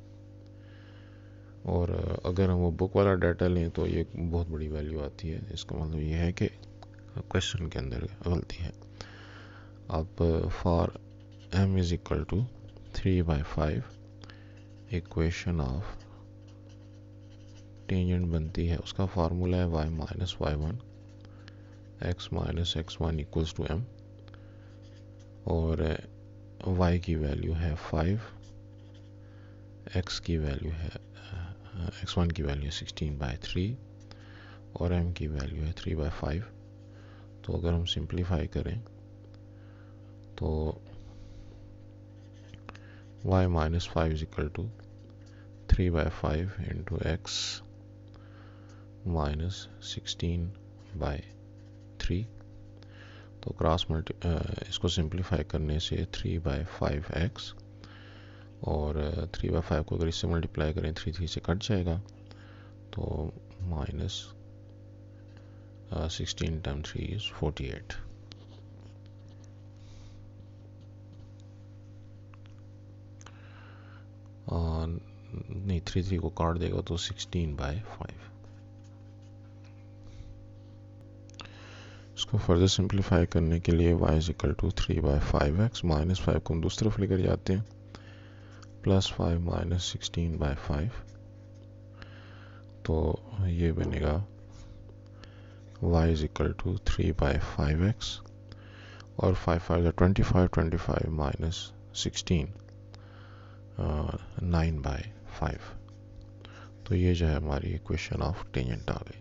और अगर हम वो बुक वाला डाटा लें तो ये बहुत बड़ी वैल्यू आती है। इसका मतलब ये है कि क्वेश्चन के अंदर गलती है। अब for m is equal to 3/5 equation of tangent बनती है, उसका फार्मूला है y minus y1 x minus x1 equals to m, और y की वैल्यू है 5, x की वैल्यू है x1 की वैल्यू है 16/3 और m की वैल्यू है 3/5। तो अगर हम सिंप्लीफाई करें तो y minus 5 is equal to 3/5 into x minus 16/3। तो क्रॉस इसको सिंप्लीफाई करने से 3/5x और 3/5 को अगर इससे मल्टीप्लाई करें 3 से कट जाएगा, तो माइनस 16 टाइम 3 इज 48। नहीं, 3 को काट देगा तो 16/5। इसको फर्दर सिंप्लीफाई करने के लिए y is equal to 3/5x minus 5 को हम दूसरी तरफ लेकर जाते हैं, प्लस 5 माइनस 16/5। तो ये बनेगा y is equal to 3/5x और 5 5 25, 25 माइनस 16 9/5। तो ये जो है हमारी इक्वेशन ऑफ टेंजेंट आ गई।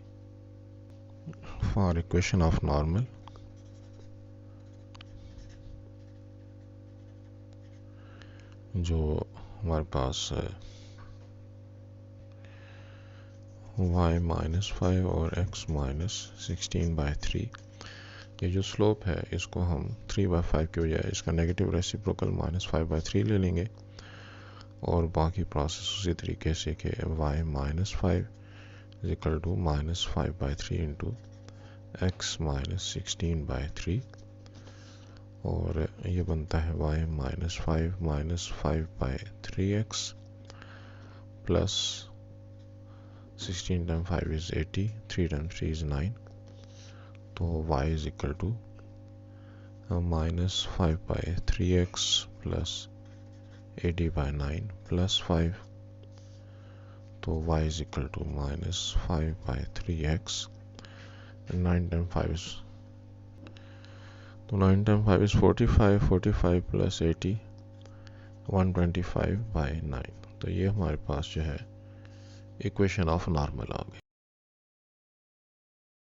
फॉर इक्वेशन ऑफ नॉर्मल, जो हमारे पास y माइनस 5 और x माइनस 16/3, ये जो स्लोप है इसको हम 3/5 की बजाय इसका नेगेटिव रेसिप्रोकल माइनस 5/3 ले लेंगे, और बाकी प्रोसेस उसी तरीके से कि y minus 5 is equal to minus 5/3 into x minus 16/3, और ये बनता है y minus 5 minus 5/3x plus 16 time 5 is 80, 3 time 3 is 9। तो y is equal to minus 5/3x plus 80/9 plus 5। तो y is equal to minus 5/3x, 9 time 5 is, तो 9 time 5 is 45, 45 plus 80 125/9। तो ये हमारे पास जो है इक्वेशन ऑफ नॉर्मल आ गई।